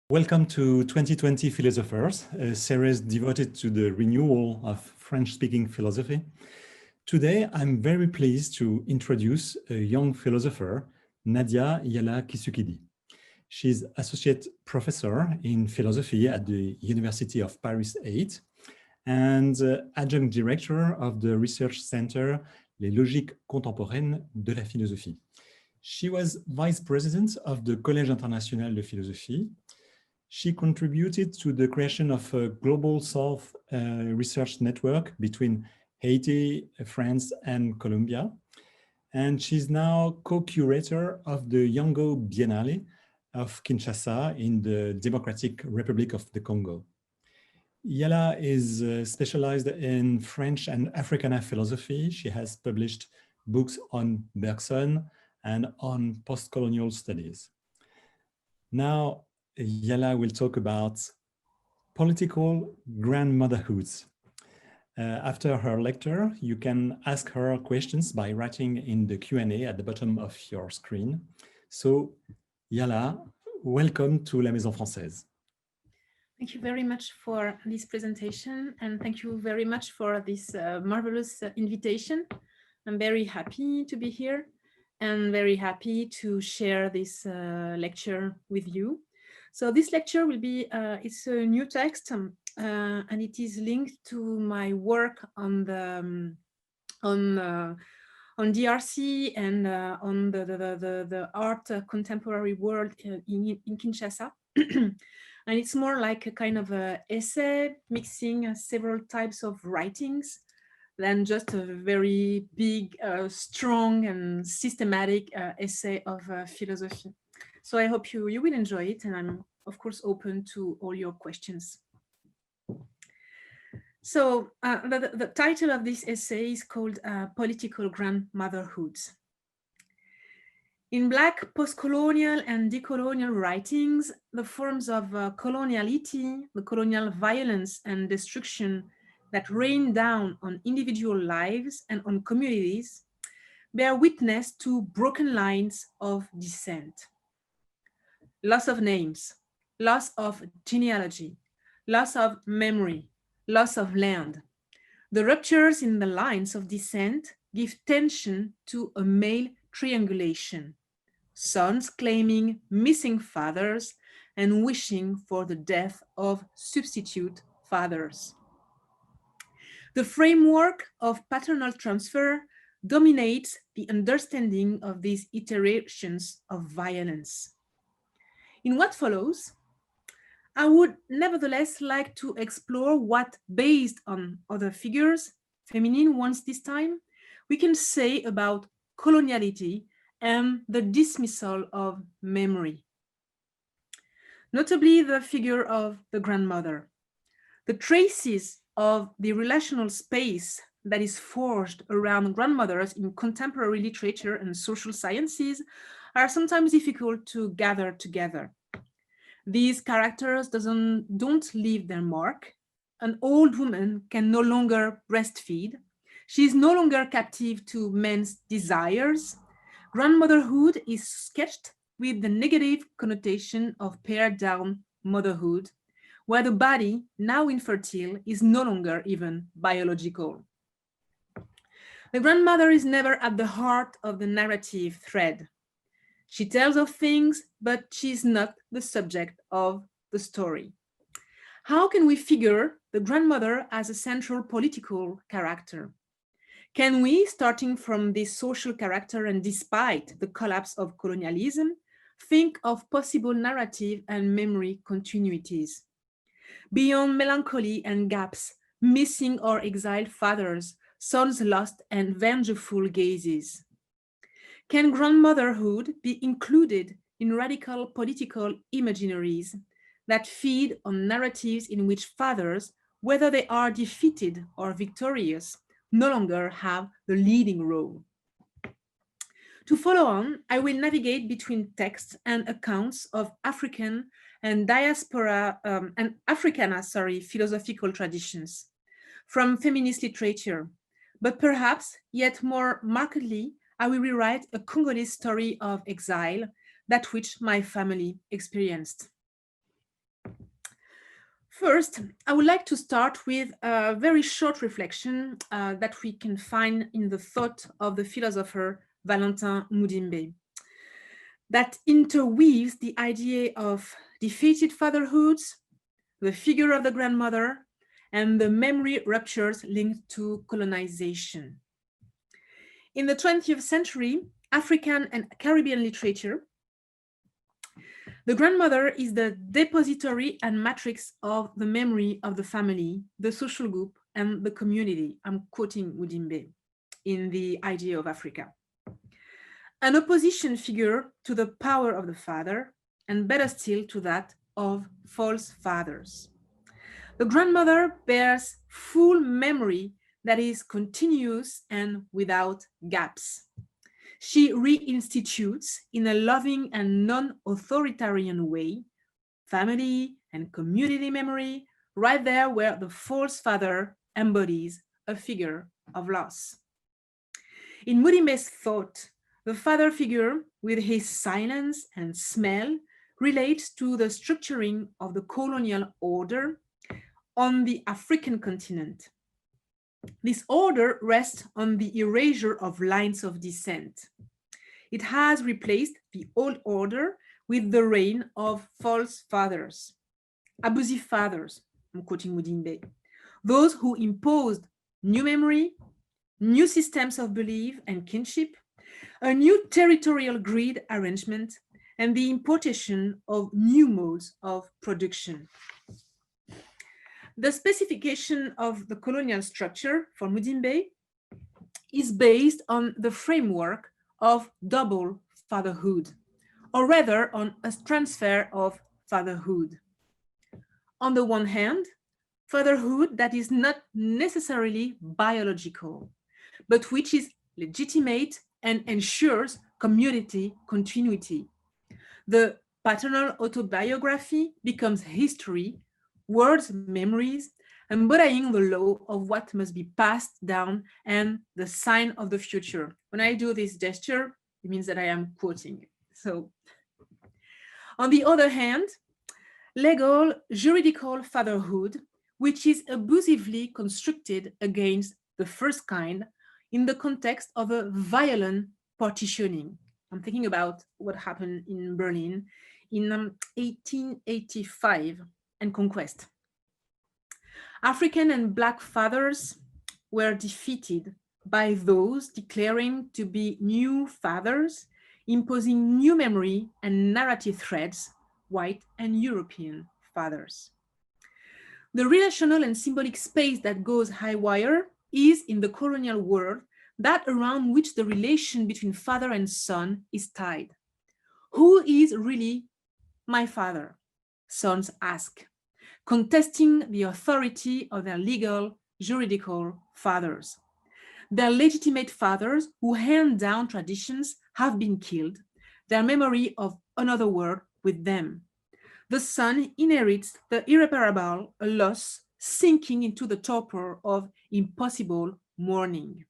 Welcome to 2020 Philosophers, a series devoted to the renewal of French-speaking philosophy. Today, I'm very pleased to introduce a young philosopher, Nadia Yala Kisukidi. She's Associate Professor in Philosophy at the University of Paris 8 and Adjunct Director of the Research Center Les logiques contemporaines de la Philosophie. She was Vice President of the Collège International de Philosophie. She contributed to the creation of a global South research network between Haiti, France, and Colombia. And she's now co-curator of the Yango II Biennale of Kinshasa in the Democratic Republic of the Congo. Yala is specialized in French and Africana philosophy. She has published books on Bergson and on post-colonial studies. Now, Yala will talk about political grandmotherhoods. After her lecture, you can ask her questions by writing in the Q&A at the bottom of your screen. So, Yala, welcome to La Maison Française. Thank you very much for this presentation, and thank you very much for this marvelous invitation. I'm very happy to be here and very happy to share this lecture with you. So this lecture will be, it's a new text and it is linked to my work on the on DRC and on the art contemporary world in Kinshasa. And it's more like a kind of a essay mixing several types of writings than just a very big, strong and systematic essay of philosophy. So I hope you will enjoy it, and I'm of course open to all your questions. So the title of this essay is called Political Grandmotherhoods. In Black post-colonial and decolonial writings, the forms of coloniality, the colonial violence and destruction that rain down on individual lives and on communities bear witness to broken lines of descent. Loss of names, loss of genealogy, loss of memory, loss of land. The ruptures in the lines of descent give tension to a male triangulation, sons claiming missing fathers and wishing for the death of substitute fathers. The framework of paternal transfer dominates the understanding of these iterations of violence. In what follows, I would nevertheless like to explore what, based on other figures, feminine ones this time, we can say about coloniality and the dismissal of memory. Notably, the figure of the grandmother. The traces of the relational space that is forged around grandmothers in contemporary literature and social sciences are sometimes difficult to gather together. These characters don't leave their mark. An old woman can no longer breastfeed. She is no longer captive to men's desires. Grandmotherhood is sketched with the negative connotation of pared down motherhood, where the body, now infertile, is no longer even biological. The grandmother is never at the heart of the narrative thread. She tells of things, but she is not the subject of the story. How can we figure the grandmother as a central political character? Can we, starting from this social character and despite the collapse of colonialism, think of possible narrative and memory continuities? Beyond melancholy and gaps, missing or exiled fathers, sons lost and vengeful gazes. Can grandmotherhood be included in radical political imaginaries that feed on narratives in which fathers, whether they are defeated or victorious, no longer have the leading role? To follow on, I will navigate between texts and accounts of African and diaspora and Africana, philosophical traditions from feminist literature, but perhaps yet more markedly, I will rewrite a Congolese story of exile, that which my family experienced. First, I would like to start with a very short reflection that we can find in the thought of the philosopher Valentin Mudimbe, that interweaves the idea of defeated fatherhoods, the figure of the grandmother, and the memory ruptures linked to colonization. In the 20th century, African and Caribbean literature, the grandmother is the depository and matrix of the memory of the family, the social group, and the community. I'm quoting Mudimbe in The Idea of Africa. An opposition figure to the power of the father, and better still to that of false fathers. The grandmother bears full memory that is continuous and without gaps. She reinstitutes in a loving and non-authoritarian way family and community memory right there where the false father embodies a figure of loss. In Mudimbe's thought, the father figure, with his silence and smell, relates to the structuring of the colonial order on the African continent. This order rests on the erasure of lines of descent. It has replaced the old order with the reign of false fathers, abusive fathers, I'm quoting Mudimbe, those who imposed new memory, new systems of belief and kinship, a new territorial grid arrangement, and the importation of new modes of production. The specification of the colonial structure for Mudimbe is based on the framework of double fatherhood, or rather on a transfer of fatherhood. On the one hand, fatherhood that is not necessarily biological, but which is legitimate and ensures community continuity. The paternal autobiography becomes history, words, memories, embodying the law of what must be passed down and the sign of the future. When I do this gesture, it means that I am quoting. So, on the other hand, legal, juridical fatherhood, which is abusively constructed against the first kind in the context of a violent partitioning. I'm thinking about what happened in Berlin in 1885 and conquest. African and Black fathers were defeated by those declaring to be new fathers, imposing new memory and narrative threads, white and European fathers. The relational and symbolic space that goes high wire is in the colonial world that around which the relation between father and son is tied. Who is really my father? Sons ask, contesting the authority of their legal, juridical fathers. Their legitimate fathers who hand down traditions have been killed, their memory of another world with them. The son inherits the irreparable loss, sinking into the torpor of impossible mourning.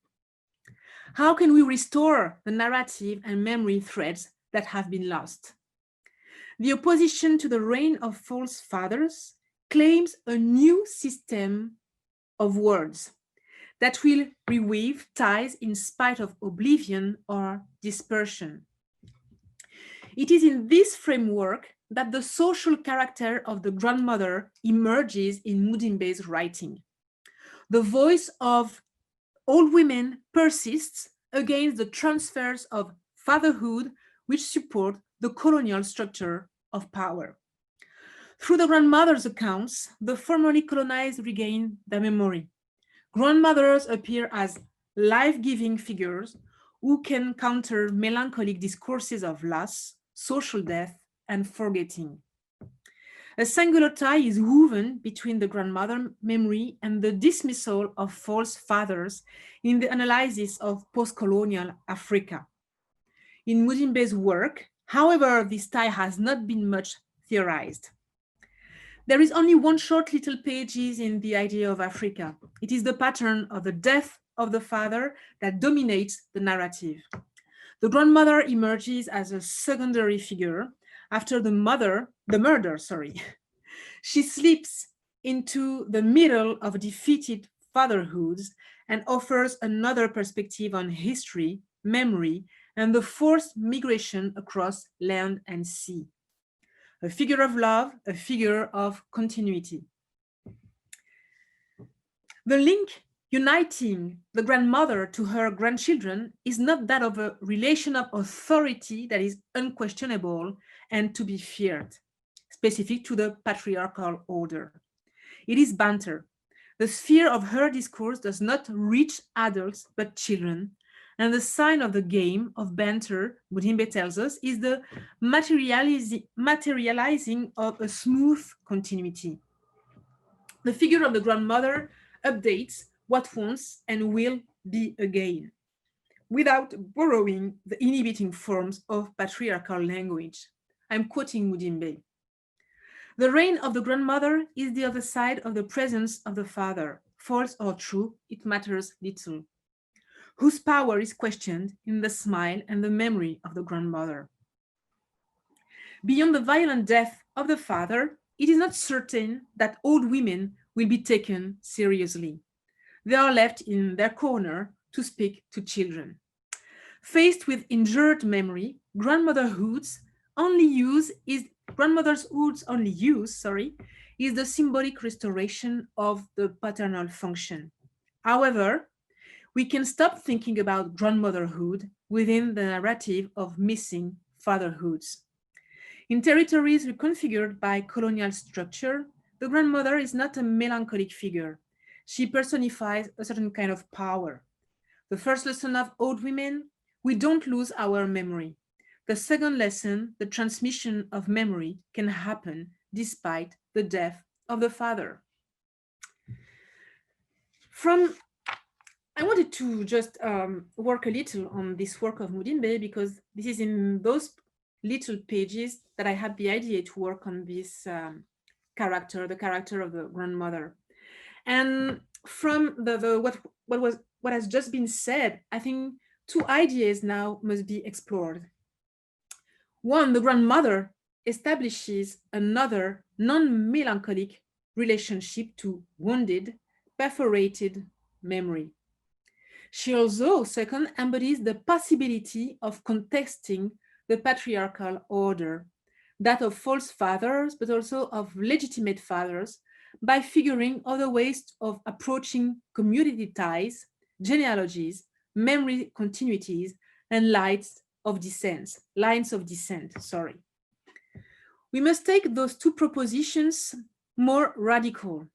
How can we restore the narrative and memory threads that have been lost? The opposition to the reign of false fathers claims a new system of words that will reweave ties in spite of oblivion or dispersion. It is in this framework that the social character of the grandmother emerges in Mudimbe's writing. The voice of old women persists against the transfers of fatherhood which support the colonial structure of power. Through the grandmother's accounts, the formerly colonized regain their memory. Grandmothers appear as life-giving figures who can counter melancholic discourses of loss, social death, and forgetting. A singular tie is woven between the grandmother memory and the dismissal of false fathers in the analysis of post-colonial Africa. In Mudimbe's work, however, this tie has not been much theorized. There is only one short little page in The Idea of Africa. It is the pattern of the death of the father that dominates the narrative. The grandmother emerges as a secondary figure after the murder. She sleeps into the middle of defeated fatherhoods and offers another perspective on history, memory, and the forced migration across land and sea. A figure of love, a figure of continuity. The link uniting the grandmother to her grandchildren is not that of a relation of authority that is unquestionable and to be feared, specific to the patriarchal order. It is banter. The sphere of her discourse does not reach adults but children, and the sign of the game of banter, Mudimbe tells us, is the materializing of a smooth continuity. The figure of the grandmother updates what once and will be again, without borrowing the inhibiting forms of patriarchal language. I'm quoting Mudimbe. The reign of the grandmother is the other side of the presence of the father. False or true, it matters little. Whose power is questioned in the smile and the memory of the grandmother. Beyond the violent death of the father, it is not certain that old women will be taken seriously. They are left in their corner to speak to children. Faced with injured memory, grandmother's only use is the symbolic restoration of the paternal function. However, we can stop thinking about grandmotherhood within the narrative of missing fatherhoods. In territories reconfigured by colonial structure, the grandmother is not a melancholic figure. She personifies a certain kind of power. The first lesson of old women, we don't lose our memory. The second lesson, the transmission of memory can happen despite the death of the father. I wanted to just work a little on this work of Mudimbe because this is in those little pages that I had the idea to work on this character, the character of the grandmother. And from what has just been said, I think two ideas now must be explored. One, the grandmother establishes another non-melancholic relationship to wounded, perforated memory. She also, second, embodies the possibility of contesting the patriarchal order, that of false fathers, but also of legitimate fathers, by figuring other ways of approaching community ties, genealogies, memory continuities, and lines of descent. We must take those two propositions more radical,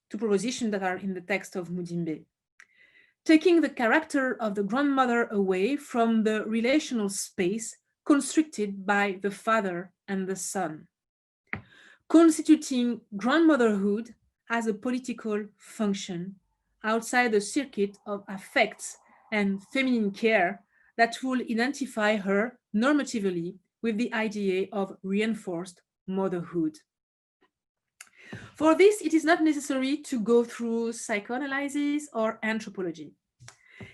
two propositions that are in the text of Mudimbe. Taking the character of the grandmother away from the relational space constricted by the father and the son. Constituting grandmotherhood as a political function outside the circuit of affects and feminine care that will identify her normatively with the idea of reinforced motherhood. For this, it is not necessary to go through psychoanalysis or anthropology.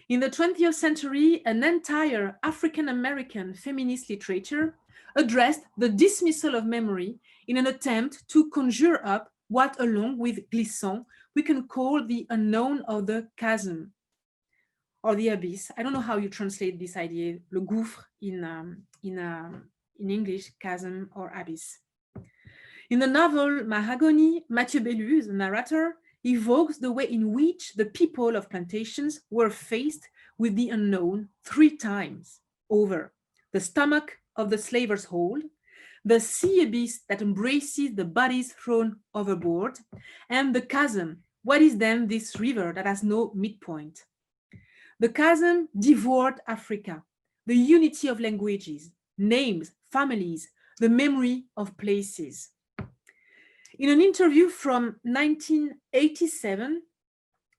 In the 20th century, an entire African-American feminist literature addressed the dismissal of memory in an attempt to conjure up what, along with Glissant, we can call the unknown of the chasm or the abyss. I don't know how you translate this idea, le gouffre in English, chasm or abyss. In the novel Mahagony, Mathieu Bellus, the narrator, evokes the way in which the people of plantations were faced with the unknown 3 times over: the stomach of the slaver's hold, the sea abyss that embraces the bodies thrown overboard, and the chasm. What is then this river that has no midpoint? The chasm devoured Africa, the unity of languages, names, families, the memory of places. In an interview from 1987,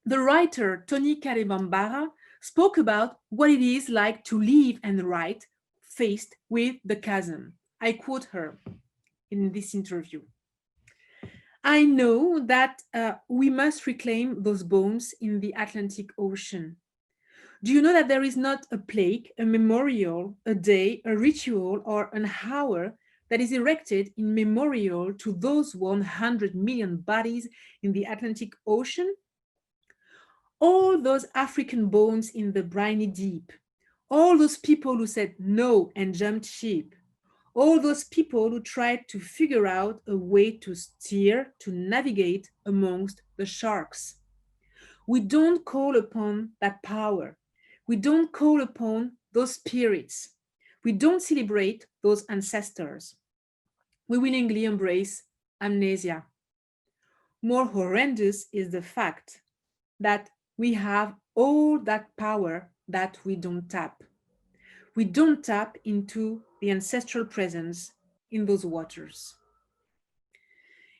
the writer Tony Karibambara spoke about what it is like to live and write faced with the chasm. I quote her in this interview. I know that we must reclaim those bones in the Atlantic Ocean. Do you know that there is not a plaque, a memorial, a day, a ritual, or an hour that is erected in memorial to those 100 million bodies in the Atlantic Ocean, all those African bones in the briny deep, all those people who said no and jumped ship, all those people who tried to figure out a way to steer, to navigate amongst the sharks. We don't call upon that power. We don't call upon those spirits. We don't celebrate those ancestors. We willingly embrace amnesia. More horrendous is the fact that we have all that power that we don't tap. We don't tap into the ancestral presence in those waters.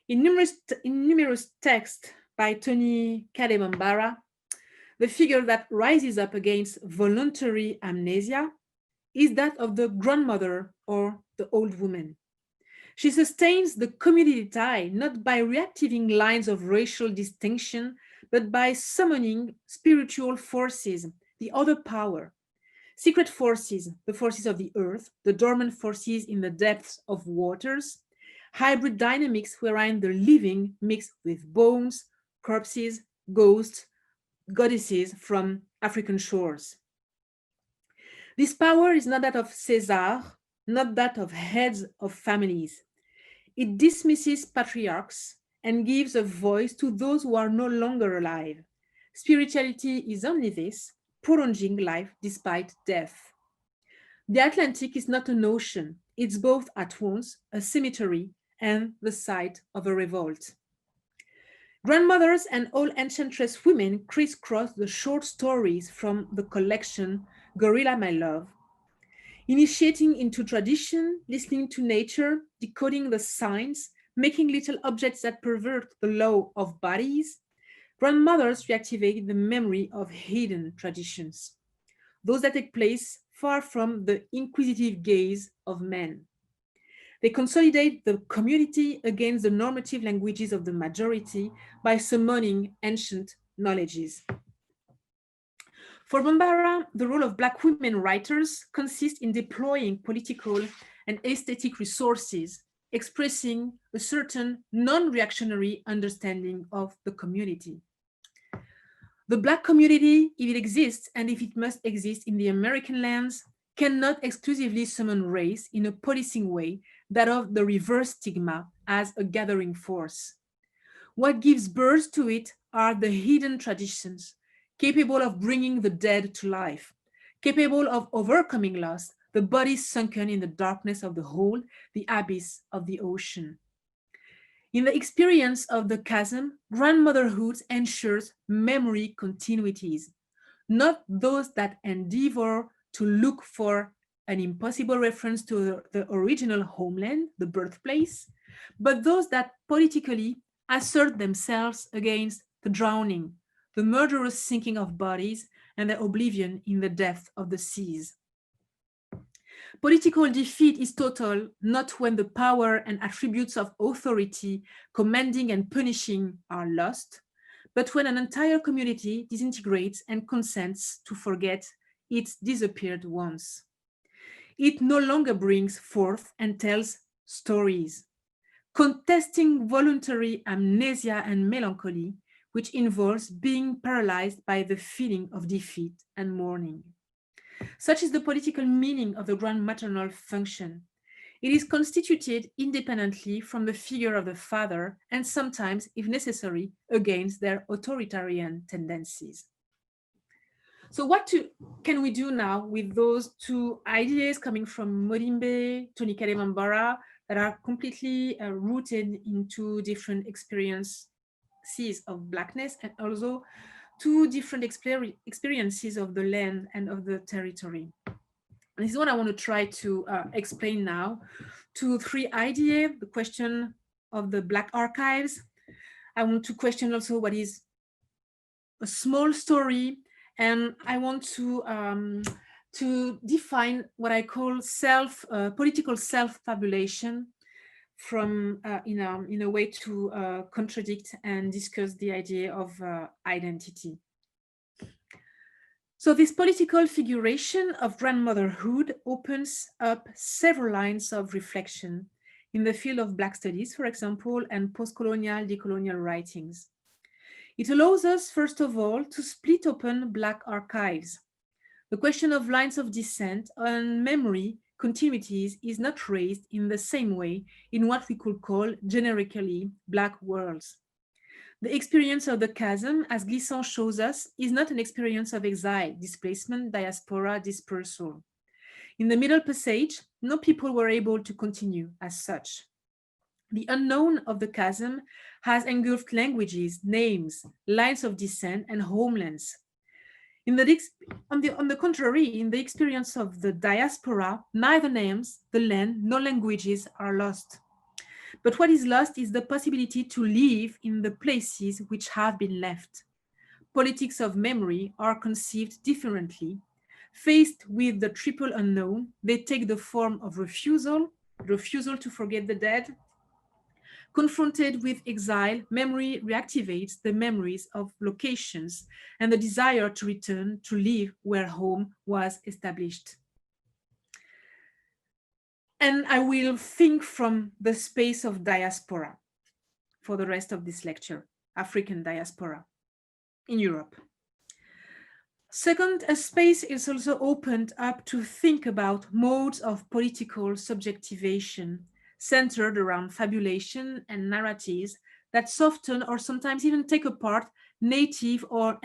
In numerous texts by Tony Kadebambara, the figure that rises up against voluntary amnesia is that of the grandmother or the old woman. She sustains the community tie not by reactivating lines of racial distinction, but by summoning spiritual forces, the other power, secret forces, the forces of the earth, the dormant forces in the depths of waters, hybrid dynamics wherein the living mix with bones, corpses, ghosts, goddesses from African shores. This power is not that of Caesar, not that of heads of families. It dismisses patriarchs and gives a voice to those who are no longer alive. Spirituality is only this, prolonging life despite death. The Atlantic is not an ocean. It's both at once a cemetery and the site of a revolt. Grandmothers and all enchantress women crisscross the short stories from the collection Gorilla My Love, initiating into tradition, listening to nature, decoding the signs, making little objects that pervert the law of bodies. Grandmothers reactivate the memory of hidden traditions, those that take place far from the inquisitive gaze of men. They consolidate the community against the normative languages of the majority by summoning ancient knowledges. For Bambara, the role of Black women writers consists in deploying political and aesthetic resources, expressing a certain non-reactionary understanding of the community. The Black community, if it exists and if it must exist in the American lands, cannot exclusively summon race in a policing way, that of the reverse stigma as a gathering force. What gives birth to it are the hidden traditions, capable of bringing the dead to life, capable of overcoming loss, the body sunken in the darkness of the hole, the abyss of the ocean. In the experience of the chasm, grandmotherhood ensures memory continuities, not those that endeavor to look for an impossible reference to the original homeland, the birthplace, but those that politically assert themselves against the drowning, the murderous sinking of bodies, and the oblivion in the depth of the seas. Political defeat is total not when the power and attributes of authority, commanding and punishing, are lost, but when an entire community disintegrates and consents to forget its disappeared once. It no longer brings forth and tells stories, contesting voluntary amnesia and melancholy, which involves being paralyzed by the feeling of defeat and mourning. Such is the political meaning of the grandmaternal function. It is constituted independently from the figure of the father and sometimes, if necessary, against their authoritarian tendencies. So what can we do now with those two ideas coming from Modimbe, Tony Kadebambara, that are completely rooted into different experiences of Blackness and also two different experiences of the land and of the territory? And this is what I want to try to explain now. 2-3 ideas: the question of the Black archives. I want to question also what is a small story, and I want to define what I call political self-fabulation, from in a way to contradict and discuss the idea of identity. So this political figuration of grandmotherhood opens up several lines of reflection in the field of Black studies, for example, and post-colonial, decolonial writings. It allows us, first of all, to split open Black archives. The question of lines of descent and memory continuities is not raised in the same way in what we could call generically Black worlds. The experience of the chasm, as Glissant shows us, is not an experience of exile, displacement, diaspora, dispersal. In the Middle Passage, no people were able to continue as such. The unknown of the chasm has engulfed languages, names, lines of descent, and homelands. On the contrary, in the experience of the diaspora, neither names, the land, nor languages are lost. But what is lost is the possibility to live in the places which have been left. Politics of memory are conceived differently. Faced with the triple unknown, they take the form of refusal to forget the dead. Confronted with exile, memory reactivates the memories of locations and the desire to return to live where home was established. And I will think from the space of diaspora for the rest of this lecture, African diaspora in Europe. Second, a space is also opened up to think about modes of political subjectivation centered around fabulation and narratives that soften or sometimes even take apart native or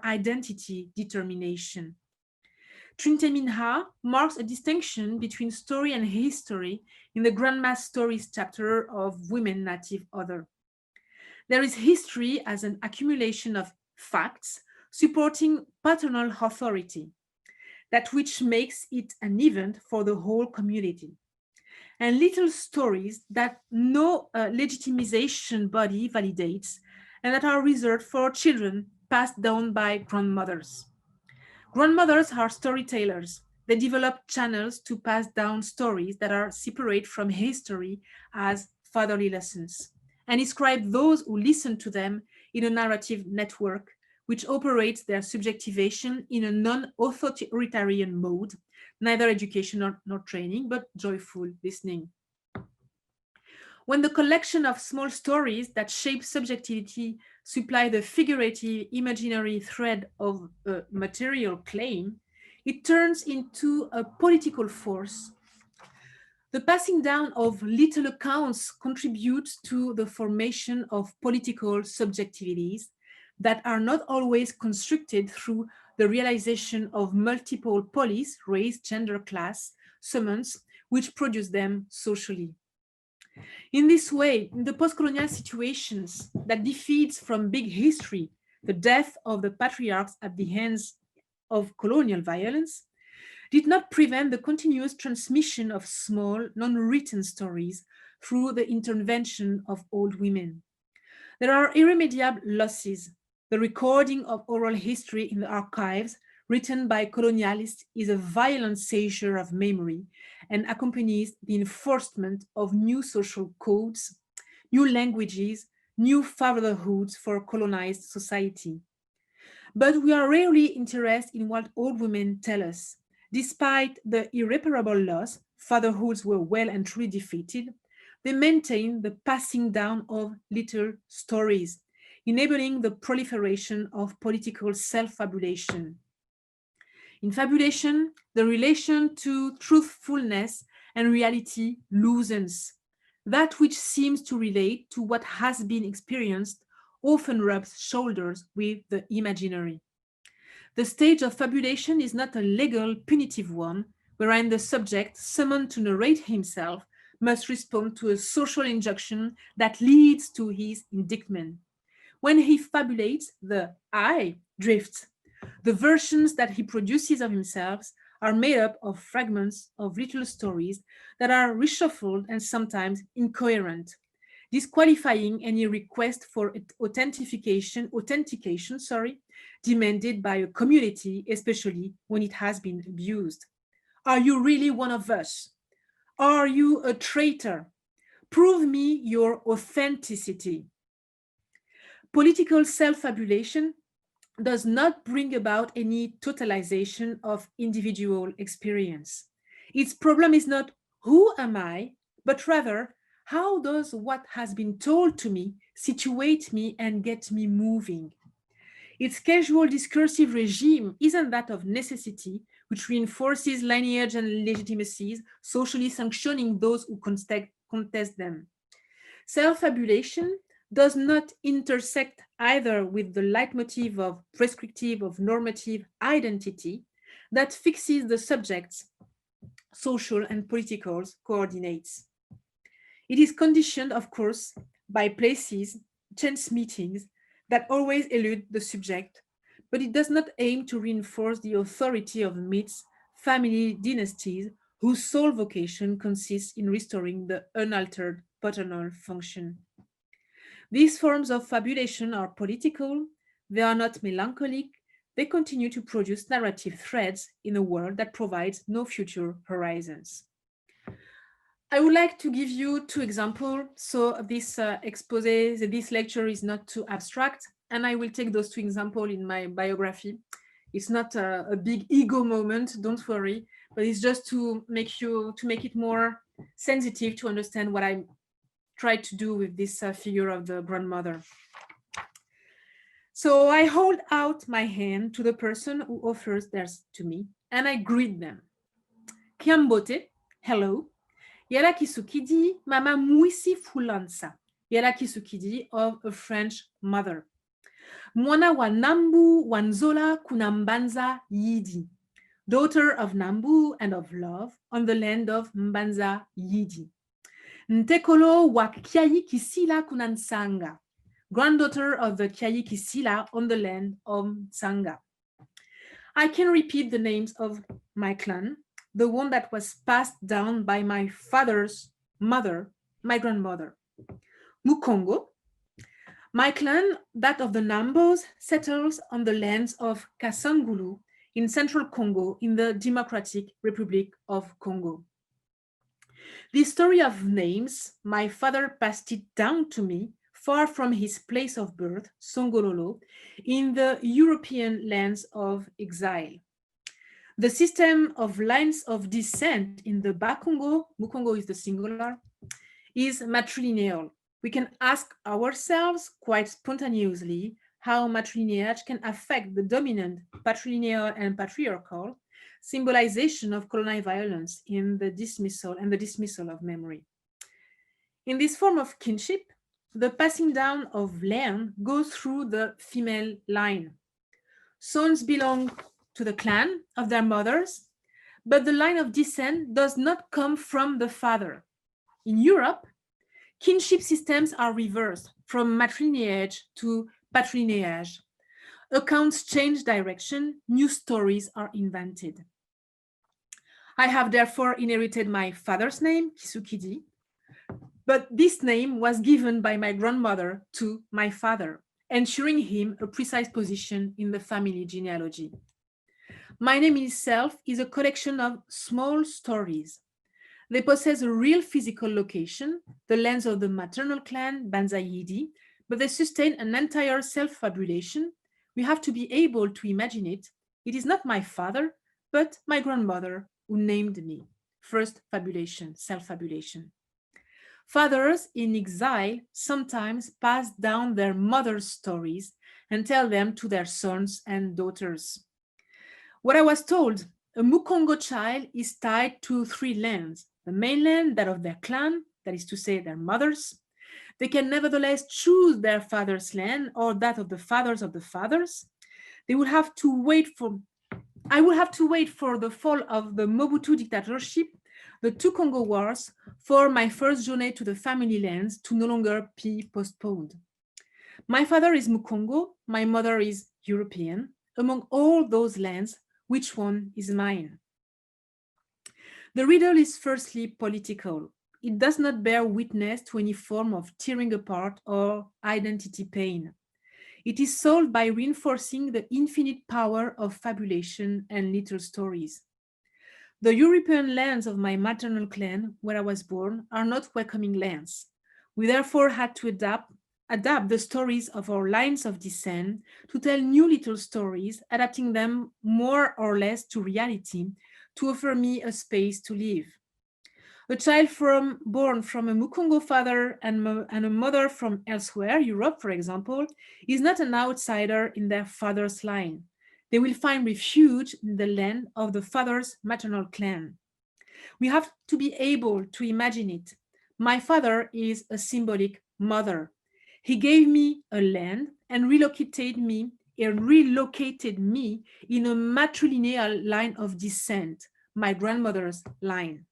identity determination. Trinte Minha marks a distinction between story and history in the Grandma's Stories chapter of Women Native Other. There is history as an accumulation of facts supporting paternal authority, that which makes it an event for the whole community, and little stories that no legitimization body validates and that are reserved for children passed down by grandmothers. Grandmothers are storytellers. They develop channels to pass down stories that are separate from history as fatherly lessons and inscribe those who listen to them in a narrative network which operates their subjectivation in a non-authoritarian mode, neither education nor training, but joyful listening. When the collection of small stories that shape subjectivity supply the figurative imaginary thread of a material claim, it turns into a political force. The passing down of little accounts contributes to the formation of political subjectivities that are not always constructed through the realization of multiple polis, race, gender, class, summons, which produce them socially. In this way, in the post-colonial situations that defeats from big history the death of the patriarchs at the hands of colonial violence, did not prevent the continuous transmission of small, non-written stories through the intervention of old women. There are irremediable losses. The recording of oral history in the archives written by colonialists is a violent seizure of memory and accompanies the enforcement of new social codes, new languages, new fatherhoods for colonized society. But we are rarely interested in what old women tell us. Despite the irreparable loss, fatherhoods were well and truly defeated. They maintain the passing down of little stories, enabling the proliferation of political self-fabulation. In fabulation, the relation to truthfulness and reality loosens. That which seems to relate to what has been experienced often rubs shoulders with the imaginary. The stage of fabulation is not a legal, punitive one, wherein the subject, summoned to narrate himself, must respond to a social injunction that leads to his indictment. When he fabulates, the I drifts. The versions that he produces of himself are made up of fragments of little stories that are reshuffled and sometimes incoherent, disqualifying any request for authentication, demanded by a community, especially when it has been abused. Are you really one of us? Are you a traitor? Prove me your authenticity. Political self-fabulation does not bring about any totalization of individual experience. Its problem is not who am I, but rather How does what has been told to me situate me and get me moving? Its casual discursive regime isn't that of necessity, which reinforces lineage and legitimacies, socially sanctioning those who contest them. Self-fabulation does not intersect either with the leitmotif of prescriptive, of normative identity that fixes the subject's social and political coordinates. It is conditioned, of course, by places, chance meetings that always elude the subject, but it does not aim to reinforce the authority of myths, family dynasties, whose sole vocation consists in restoring the unaltered paternal function. These forms of fabulation are political, they are not melancholic, they continue to produce narrative threads in a world that provides no future horizons. I would like to give you two examples. So this expose, this lecture is not too abstract, and I will take those two examples in my biography. It's not a big ego moment, don't worry, but it's just to make it more sensitive to understand what I tried to do with this figure of the grandmother. So I hold out my hand to the person who offers theirs to me, and I greet them. Kiambote, hello. Yala Kisukidi, mama muisi fulansa. Yala Kisukidi of a French mother. Mwana wa Nambu wanzola kunambanza yidi. Daughter of Nambu and of love on the land of Mbanza Yidi. Ntekolo wa Kiayi Kisila kunansanga. Granddaughter of the Kiayi Kisila on the land of Sanga. I can repeat the names of my clan, the one that was passed down by my father's mother, my grandmother. Mukongo. My clan, that of the Nambos, settles on the lands of Kasangulu in central Congo in the Democratic Republic of Congo. This story of names, my father passed it down to me far from his place of birth, Songololo, in the European lands of exile. The system of lines of descent in the Bakongo, Mukongo is the singular, is matrilineal. We can ask ourselves quite spontaneously how matrilineage can affect the dominant patrilineal and patriarchal symbolization of colonial violence in the dismissal of memory. In this form of kinship, the passing down of land goes through the female line. Sons belong to the clan of their mothers, but the line of descent does not come from the father. In Europe, kinship systems are reversed from matrilineage to patrilineage. Accounts change direction, new stories are invented. I have therefore inherited my father's name, Kizukidi, but this name was given by my grandmother to my father, ensuring him a precise position in the family genealogy. My name itself is a collection of small stories. They possess a real physical location, the lands of the maternal clan, Banzayidi, but they sustain an entire self-fabulation. We have to be able to imagine it. It is not my father, but my grandmother who named me. First fabulation, self-fabulation. Fathers in exile sometimes pass down their mother's stories and tell them to their sons and daughters. What I was told, a Mukongo child is tied to three lands, the mainland, that of their clan, that is to say their mothers. They can nevertheless choose their father's land or that of the fathers of the fathers. They would have to wait for, I would have to wait for the fall of the Mobutu dictatorship, the two Congo wars, for my first journey to the family lands to no longer be postponed. My father is Mukongo, my mother is European. Among all those lands, which one is mine? The riddle is firstly political. It does not bear witness to any form of tearing apart or identity pain. It is solved by reinforcing the infinite power of fabulation and little stories. The European lands of my maternal clan, where I was born, are not welcoming lands. We therefore had to adapt the stories of our lines of descent to tell new little stories, adapting them more or less to reality, to offer me a space to live. A child born from a Mukongo father and a mother from elsewhere, Europe, for example, is not an outsider in their father's line. They will find refuge in the land of the father's maternal clan. We have to be able to imagine it. My father is a symbolic mother. He gave me a land and relocated me in a matrilineal line of descent, my grandmother's line.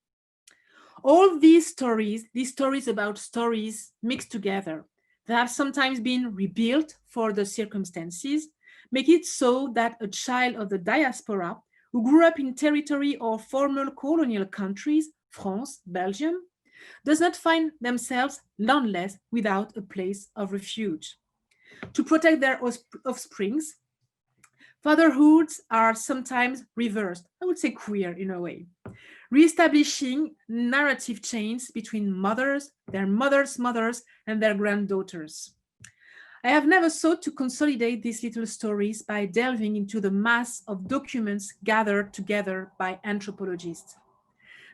All these stories about stories mixed together, they have sometimes been rebuilt for the circumstances, make it so that a child of the diaspora who grew up in territory or former colonial countries, France, Belgium, does not find themselves landless without a place of refuge. To protect their offsprings, fatherhoods are sometimes reversed, I would say queer in a way, reestablishing narrative chains between mothers, their mothers' mothers, and their granddaughters. I have never sought to consolidate these little stories by delving into the mass of documents gathered together by anthropologists.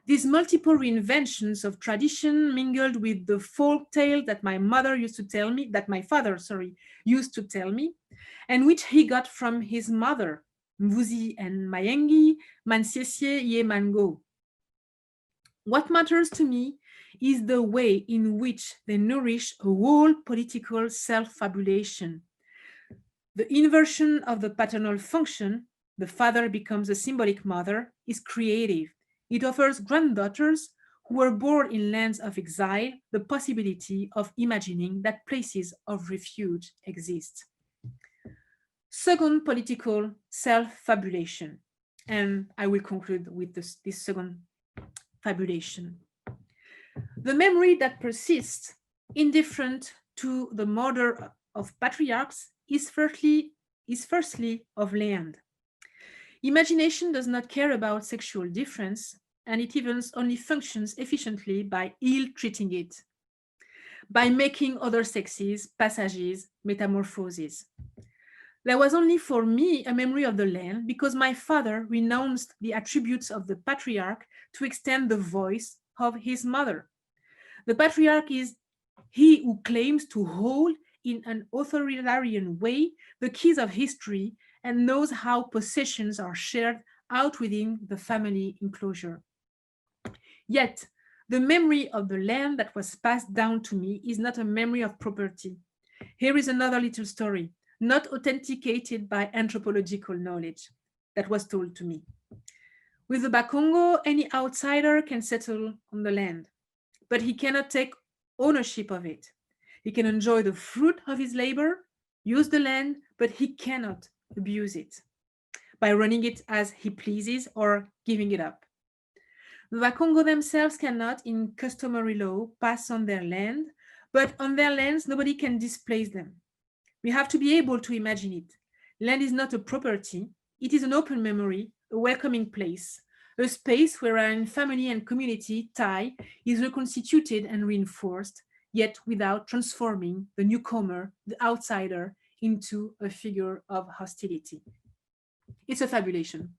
These multiple reinventions of tradition mingled with the folk tale that my father used to tell me, and which he got from his mother, Mvuzi and Mayengi, Mansiesie ye Mango. What matters to me is the way in which they nourish a whole political self-fabulation. The inversion of the paternal function, the father becomes a symbolic mother, is creative. It offers granddaughters who were born in lands of exile the possibility of imagining that places of refuge exist. Second, political self-fabulation. And I will conclude with this second fabulation. The memory that persists, indifferent to the murder of patriarchs, is firstly of land. Imagination does not care about sexual difference, and it even only functions efficiently by ill-treating it, by making other sexes, passages, metamorphoses. There was only for me a memory of the land because my father renounced the attributes of the patriarch to extend the voice of his mother. The patriarch is he who claims to hold in an authoritarian way the keys of history and knows how possessions are shared out within the family enclosure. Yet, the memory of the land that was passed down to me is not a memory of property. Here is another little story, not authenticated by anthropological knowledge, that was told to me. With the Bakongo, any outsider can settle on the land, but he cannot take ownership of it. He can enjoy the fruit of his labor, use the land, but he cannot abuse it by running it as he pleases or giving it up. The Bakongo themselves cannot, in customary law, pass on their land, but on their lands, nobody can displace them. We have to be able to imagine it. Land is not a property. It is an open memory, a welcoming place, a space wherein family and community tie is reconstituted and reinforced, yet without transforming the newcomer, the outsider, into a figure of hostility. It's a fabulation.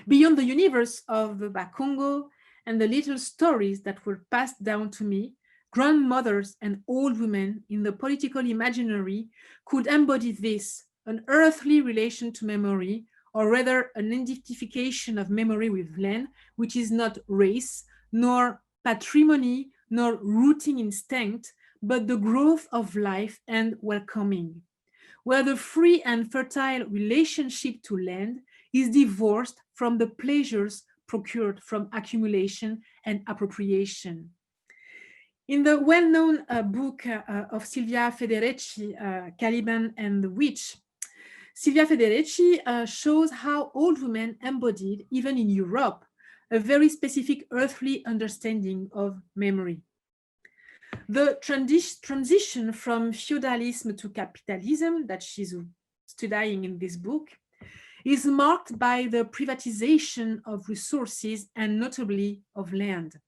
Beyond the universe of the Bakongo and the little stories that were passed down to me, grandmothers and old women in the political imaginary could embody this, an earthly relation to memory, or rather an identification of memory with land, which is not race, nor patrimony, nor rooting instinct, but the growth of life and welcoming, where the free and fertile relationship to land is divorced from the pleasures procured from accumulation and appropriation. In the well-known book of Silvia Federici, Caliban and the Witch, Silvia Federici shows how old women embodied, even in Europe, a very specific earthly understanding of memory. The transition from feudalism to capitalism that she's studying in this book is marked by the privatization of resources and notably of land.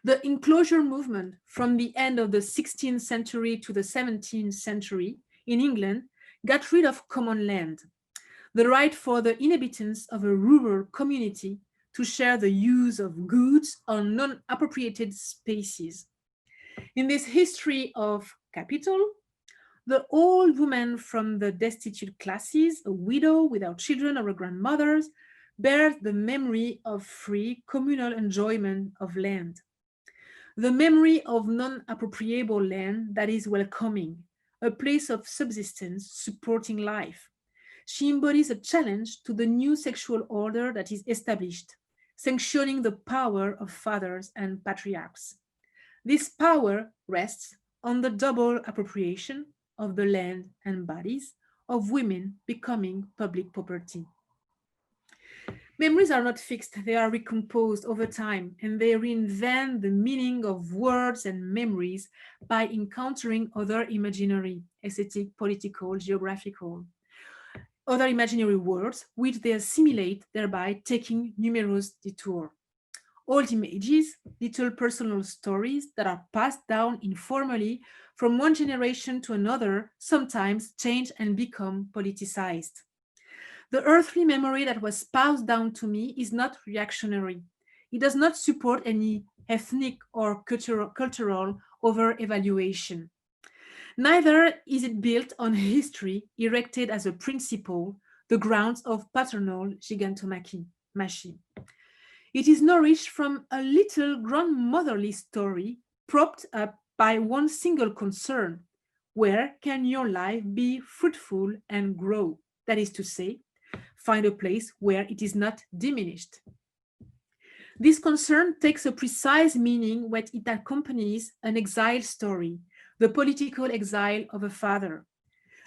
The enclosure movement from the end of the 16th century to the 17th century in England got rid of common land, the right for the inhabitants of a rural community to share the use of goods on non-appropriated spaces. In this history of capital, the old woman from the destitute classes, a widow without children or a grandmother, bears the memory of free communal enjoyment of land. The memory of non-appropriable land that is welcoming, a place of subsistence supporting life. She embodies a challenge to the new sexual order that is established, sanctioning the power of fathers and patriarchs. This power rests on the double appropriation of the land and bodies of women becoming public property. Memories are not fixed, they are recomposed over time, and they reinvent the meaning of words and memories by encountering other imaginary, aesthetic, political, geographical, other imaginary words, which they assimilate, thereby taking numerous detours. Old images, little personal stories that are passed down informally from one generation to another, sometimes change and become politicized. The earthly memory that was passed down to me is not reactionary. It does not support any ethnic or cultural over-evaluation. Neither is it built on history erected as a principle, the grounds of paternal gigantomachy. It is nourished from a little grandmotherly story propped up by one single concern. Where can your life be fruitful and grow? That is to say, find a place where it is not diminished. This concern takes a precise meaning when it accompanies an exile story, the political exile of a father.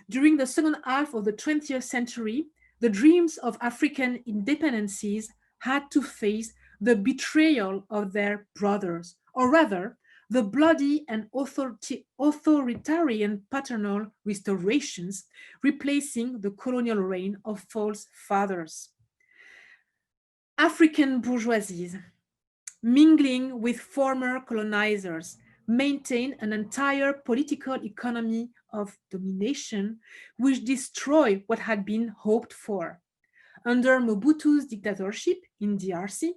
During the second half of the 20th century, the dreams of African independencies had to face the betrayal of their brothers, or rather, the bloody and authoritarian paternal restorations, replacing the colonial reign of false fathers. African bourgeoisies, mingling with former colonizers, maintain an entire political economy of domination which destroyed what had been hoped for. Under Mobutu's dictatorship in DRC,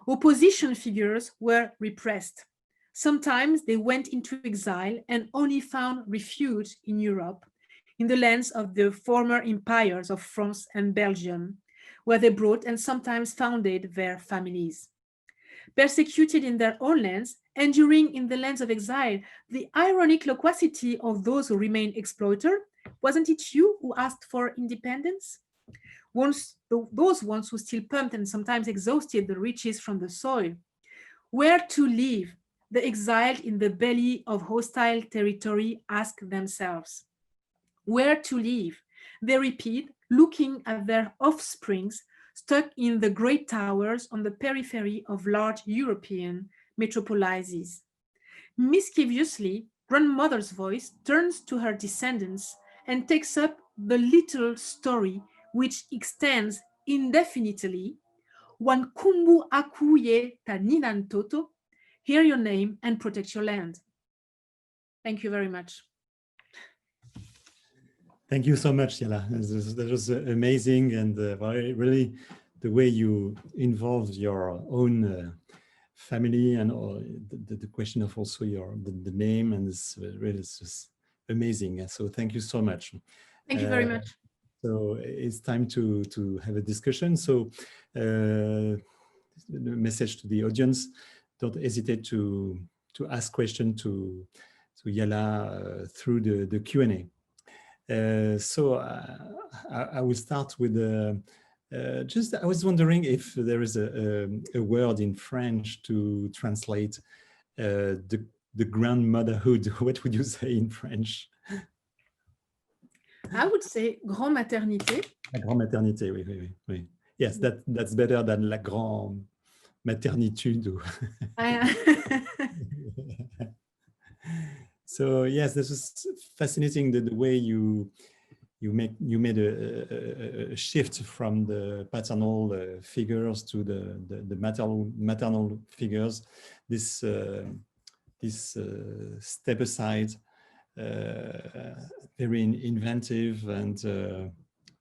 opposition figures were repressed. Sometimes they went into exile and only found refuge in Europe, in the lands of the former empires of France and Belgium, where they brought and sometimes founded their families. Persecuted in their own lands, enduring in the lands of exile, the ironic loquacity of those who remained exploited, wasn't it you who asked for independence? Those ones who still pumped and sometimes exhausted the riches from the soil. Where to live? The exiled in the belly of hostile territory ask themselves. Where to live? They repeat, looking at their offsprings stuck in the great towers on the periphery of large European metropolises. Mischievously, grandmother's voice turns to her descendants and takes up the little story which extends indefinitely. Wankumbu akuye taninan toto, hear your name and protect your land. Thank you very much. Thank you so much, Yala. That was amazing, and really the way you involved your own family and the question of also the name, and it's really just amazing. So thank you so much. Thank you very much. So it's time to have a discussion. So the message to the audience: don't hesitate to ask questions to Yala through the Q&A. So I will start with I was wondering if there is a word in French to translate the grandmotherhood. What would you say in French? I would say grand-maternité. La grand-maternité, oui. Yes, that's better than la grand-maternitude. So yes, this is fascinating, the way you made a shift from the paternal figures to the maternal figures. This step aside, very inventive, and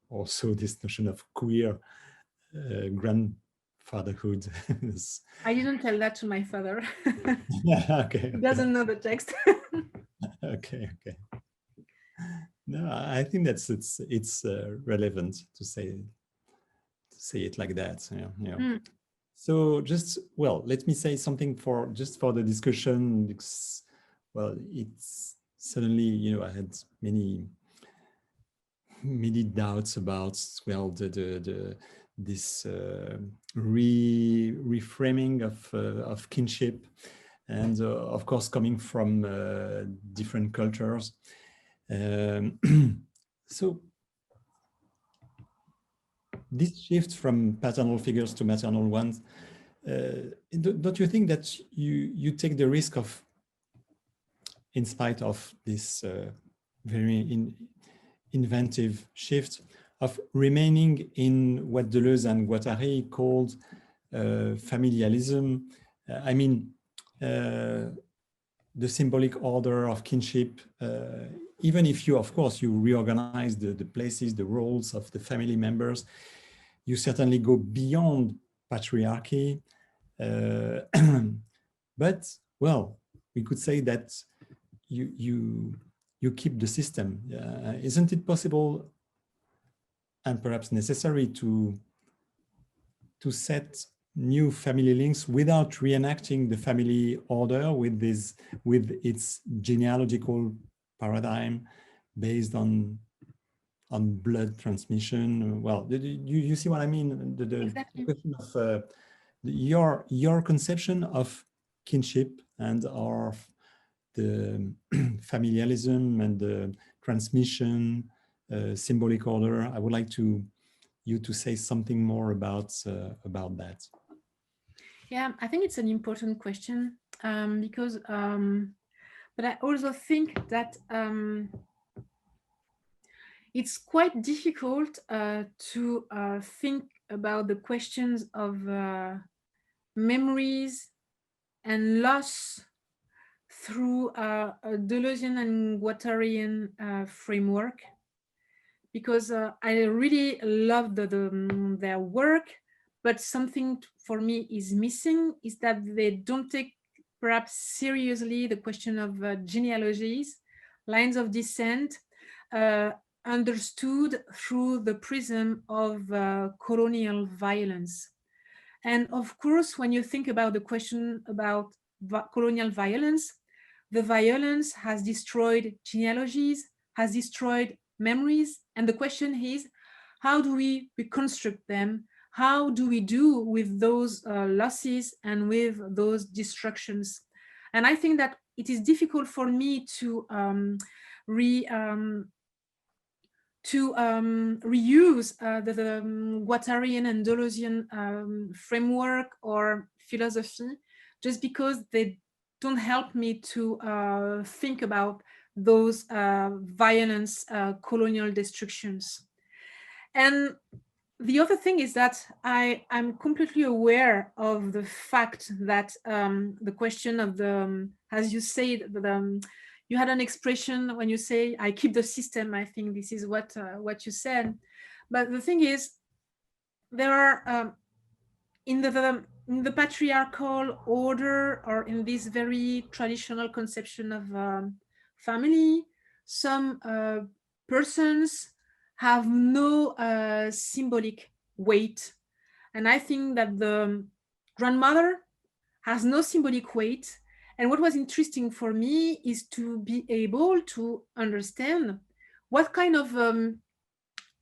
also this notion of queer fatherhood. I didn't tell that to my father. Okay. He doesn't know the text. Okay. No, I think it's relevant to say it like that. Yeah. Mm. So let me say something for the discussion. Well, it's suddenly, I had many doubts about, this reframing of kinship, and of course coming from different cultures. So this shift from paternal figures to maternal ones, don't you think that you take the risk of, in spite of this very inventive shift, of remaining in what Deleuze and Guattari called familialism? I mean, the symbolic order of kinship, even if you, of course, you reorganize the places, the roles of the family members, you certainly go beyond patriarchy. But, well, we could say that you keep the system. Isn't it possible and perhaps necessary to set new family links without reenacting the family order with its genealogical paradigm based on blood transmission? Well, you see what I mean? Exactly. The question of your conception of kinship and of the familialism and the transmission, symbolic order. I would like you to say something more about that. Yeah, I think it's an important question, because, but I also think that it's quite difficult to think about the questions of memories and loss through a Deleuzian and Guattarian framework, because I really love their work, but something for me is missing, is that they don't take perhaps seriously the question of genealogies, lines of descent, understood through the prism of colonial violence. And of course, when you think about the question about colonial violence, the violence has destroyed genealogies, has destroyed memories. And the question is, how do we reconstruct them? How do we do with those losses and with those destructions? And I think that it is difficult for me to reuse the Guattarian and Deleuzian framework or philosophy, just because they don't help me to think about those violence, colonial destructions. And the other thing is that I'm completely aware of the fact that the question of the, as you said, you had an expression when you say, I keep the system. I think this is what you said. But the thing is, there are, in the patriarchal order, or in this very traditional conception of family, some persons have no symbolic weight. And I think that the grandmother has no symbolic weight. And what was interesting for me is to be able to understand what kind of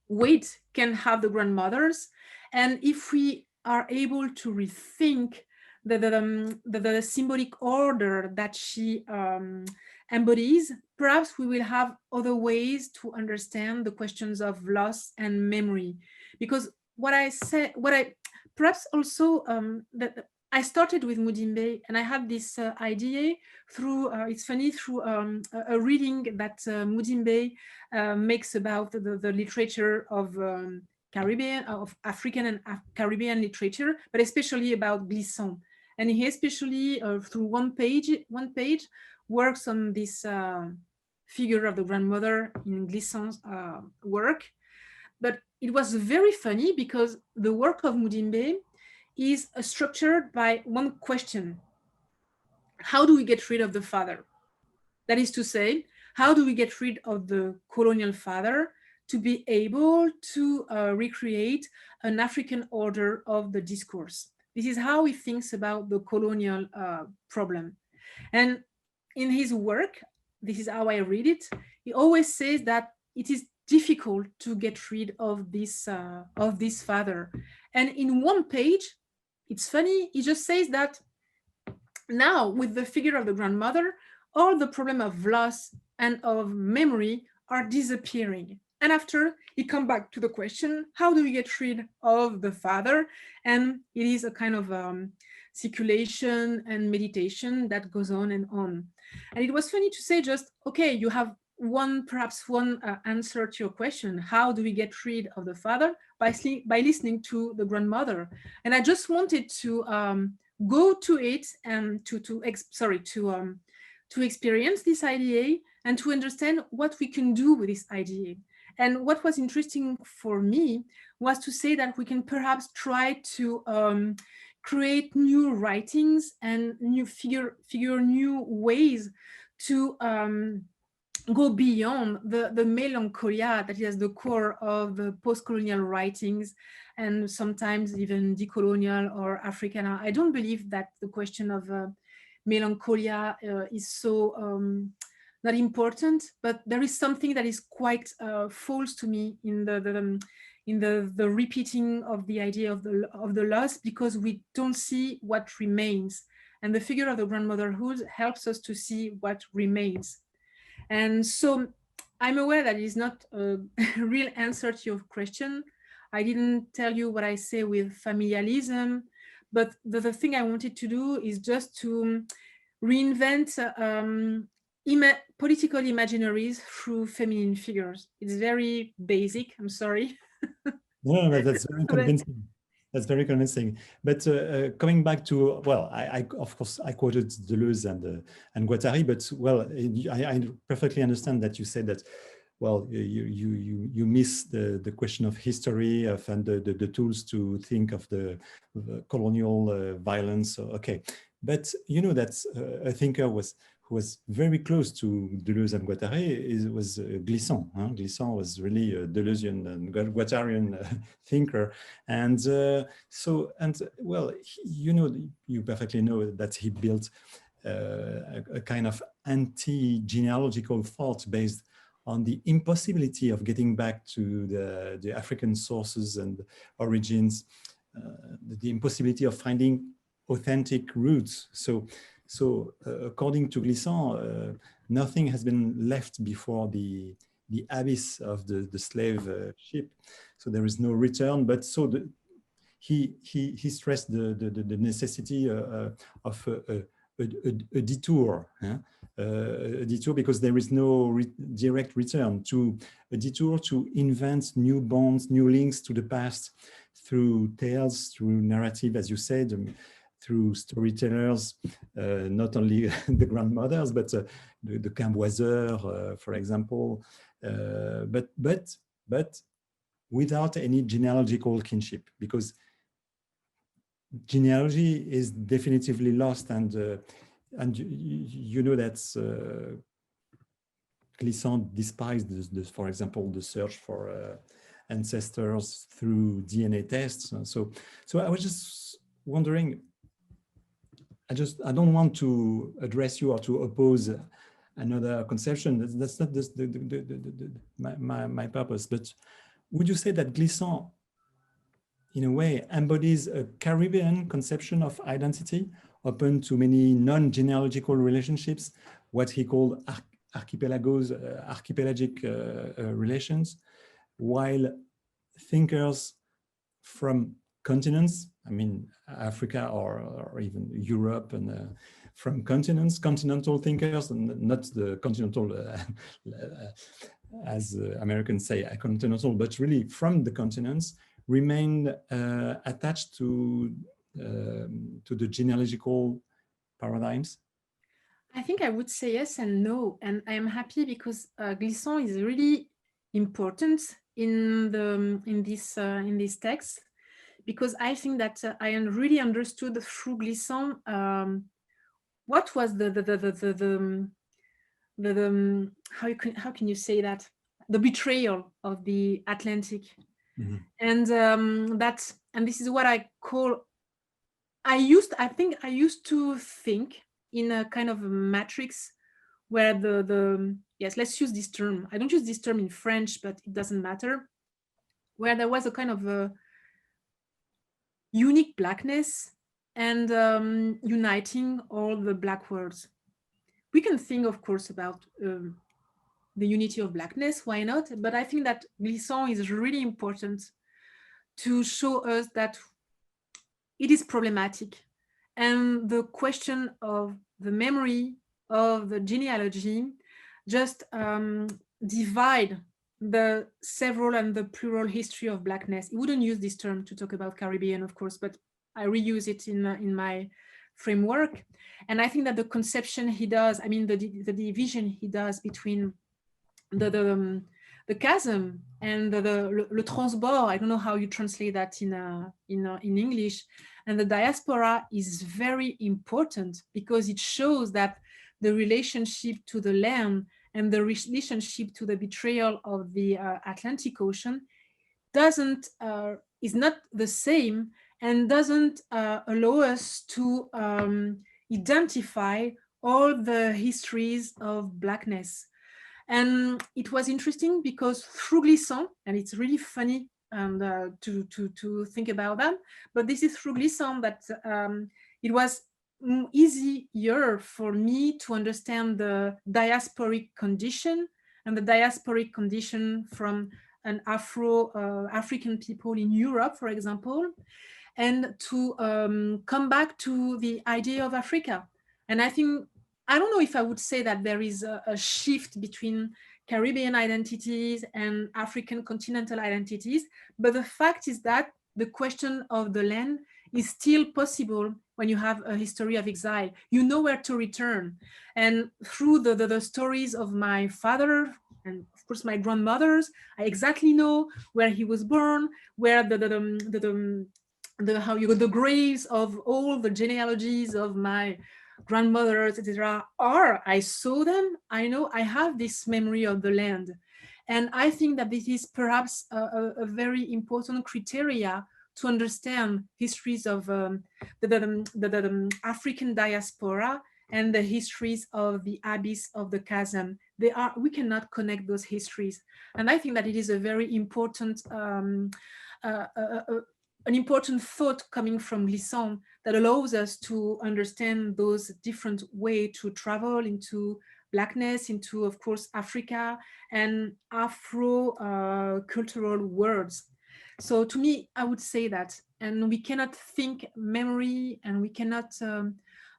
weight can have the grandmothers. And if we are able to rethink the symbolic order that she embodies, perhaps we will have other ways to understand the questions of loss and memory. Because perhaps also that I started with Mudimbe, and I had this idea through, it's funny, through a reading that Mudimbe makes about the literature of Caribbean, of African and Caribbean literature, but especially about Glissant. And he especially, through one page, works on this figure of the grandmother in Glissant's work. But it was very funny because the work of Mudimbe is structured by one question. How do we get rid of the father? That is to say, how do we get rid of the colonial father to be able to recreate an African order of the discourse? This is how he thinks about the colonial problem. And in his work, this is how I read it, he always says that it is difficult to get rid of this father. And in one page, it's funny, he just says that now with the figure of the grandmother, all the problem of loss and of memory are disappearing. And after, he come back to the question, how do we get rid of the father? And it is a kind of circulation and meditation that goes on and on. And it was funny to say just, okay, you have perhaps one answer to your question, how do we get rid of the father? By listening to the grandmother. And I just wanted to go to it and to experience this idea and to understand what we can do with this idea. And what was interesting for me was to say that we can perhaps try to create new writings and figure new ways to go beyond the melancholia that is the core of the post-colonial writings and sometimes even decolonial or africana. I don't believe that the question of melancholia is so not important, but there is something that is quite false to me in the repeating of the idea of the loss, because we don't see what remains, and the figure of the grandmotherhood helps us to see what remains. And so I'm aware that it is not a real answer to your question. I didn't tell you what I say with familialism, but the thing I wanted to do is just to reinvent political imaginaries through feminine figures. It's very basic, I'm sorry. No, but that's very convincing. That's very convincing. But coming back to, well, I of course I quoted Deleuze and Guattari, but well, I perfectly understand that you said that, well, you miss the question of history and the tools to think of the colonial violence. Okay, but you know that a thinker who was very close to Deleuze and Guattari was Glissant. Glissant was really a Deleuzian and Guattarian thinker. And well, you know, you perfectly know that he built a kind of anti-genealogical thought based on the impossibility of getting back to the African sources and origins, the impossibility of finding authentic roots. So according to Glissant, nothing has been left before the abyss of the slave ship. So there is no return. But so he stressed the necessity of a detour, a detour, because there is no direct return, to a detour to invent new bonds, new links to the past through tales, through narrative, as you said, through storytellers, not only the grandmothers, but the Camboiseurs, for example, but without any genealogical kinship, because genealogy is definitively lost, and you know that Glissant despised, for example, the search for ancestors through DNA tests. So I was just wondering. I don't want to address you or to oppose another conception. That's not my purpose. But would you say that Glissant, in a way, embodies a Caribbean conception of identity, open to many non-genealogical relationships, what he called archipelagic relations, while thinkers from continents, I mean, Africa or even Europe, and from continents, continental thinkers, and not the continental, as Americans say, continental, but really from the continents, remain attached to the genealogical paradigms? I think I would say yes and no, and I am happy because Glissant is really important in this text, because I think that I really understood through Glissant what was how can you say that, the betrayal of the Atlantic. Mm-hmm. And and this is what I call, I used to think in a kind of a matrix where yes, let's use this term. I don't use this term in French, but it doesn't matter. Where there was a kind of a unique blackness and uniting all the black worlds. We can think, of course, about the unity of blackness, why not? But I think that Glissant is really important to show us that it is problematic. And the question of the memory, of the genealogy, just divide the several and the plural history of blackness. He wouldn't use this term to talk about Caribbean, of course, but I reuse it in my framework. And I think that the conception he does, I mean, the division he does between the chasm and le transbord, I don't know how you translate that in English, and the diaspora is very important because it shows that the relationship to the land and the relationship to the betrayal of the Atlantic Ocean is not the same, and doesn't allow us to identify all the histories of blackness. And it was interesting because through Glissant, and it's really funny and to think about that, but this is through Glissant that it was easier for me to understand the diasporic condition, and the diasporic condition from an African people in Europe, for example, and to come back to the idea of Africa. And I think, I don't know if I would say that there is a shift between Caribbean identities and African continental identities, but the fact is that the question of the land is still possible when you have a history of exile. You know where to return. And through the stories of my father, and of course my grandmothers, I exactly know where he was born, where the graves of all the genealogies of my grandmothers, etc. are. I saw them. I know I have this memory of the land. And I think that this is perhaps a very important criteria to understand histories of the African diaspora and the histories of the abyss of the chasm. We cannot connect those histories. And I think that it is a very important an important thought coming from Glissant that allows us to understand those different ways to travel into blackness, into, of course, Africa and Afro-cultural worlds. So to me, I would say that, and we cannot think memory, and we cannot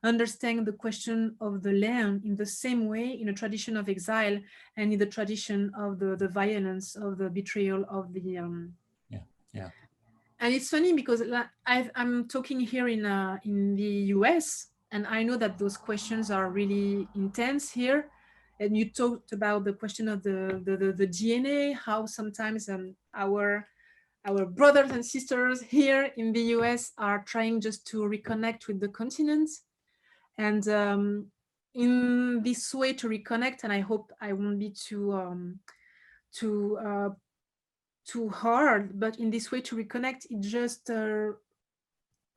understand the question of the land in the same way in a tradition of exile and in the tradition of the violence, of the betrayal of the yeah. And it's funny because I'm talking here in the US, and I know that those questions are really intense here. And you talked about the question of the DNA, how sometimes our brothers and sisters here in the US are trying just to reconnect with the continent. And in this way to reconnect, and I hope I won't be too hard, but in this way to reconnect, it just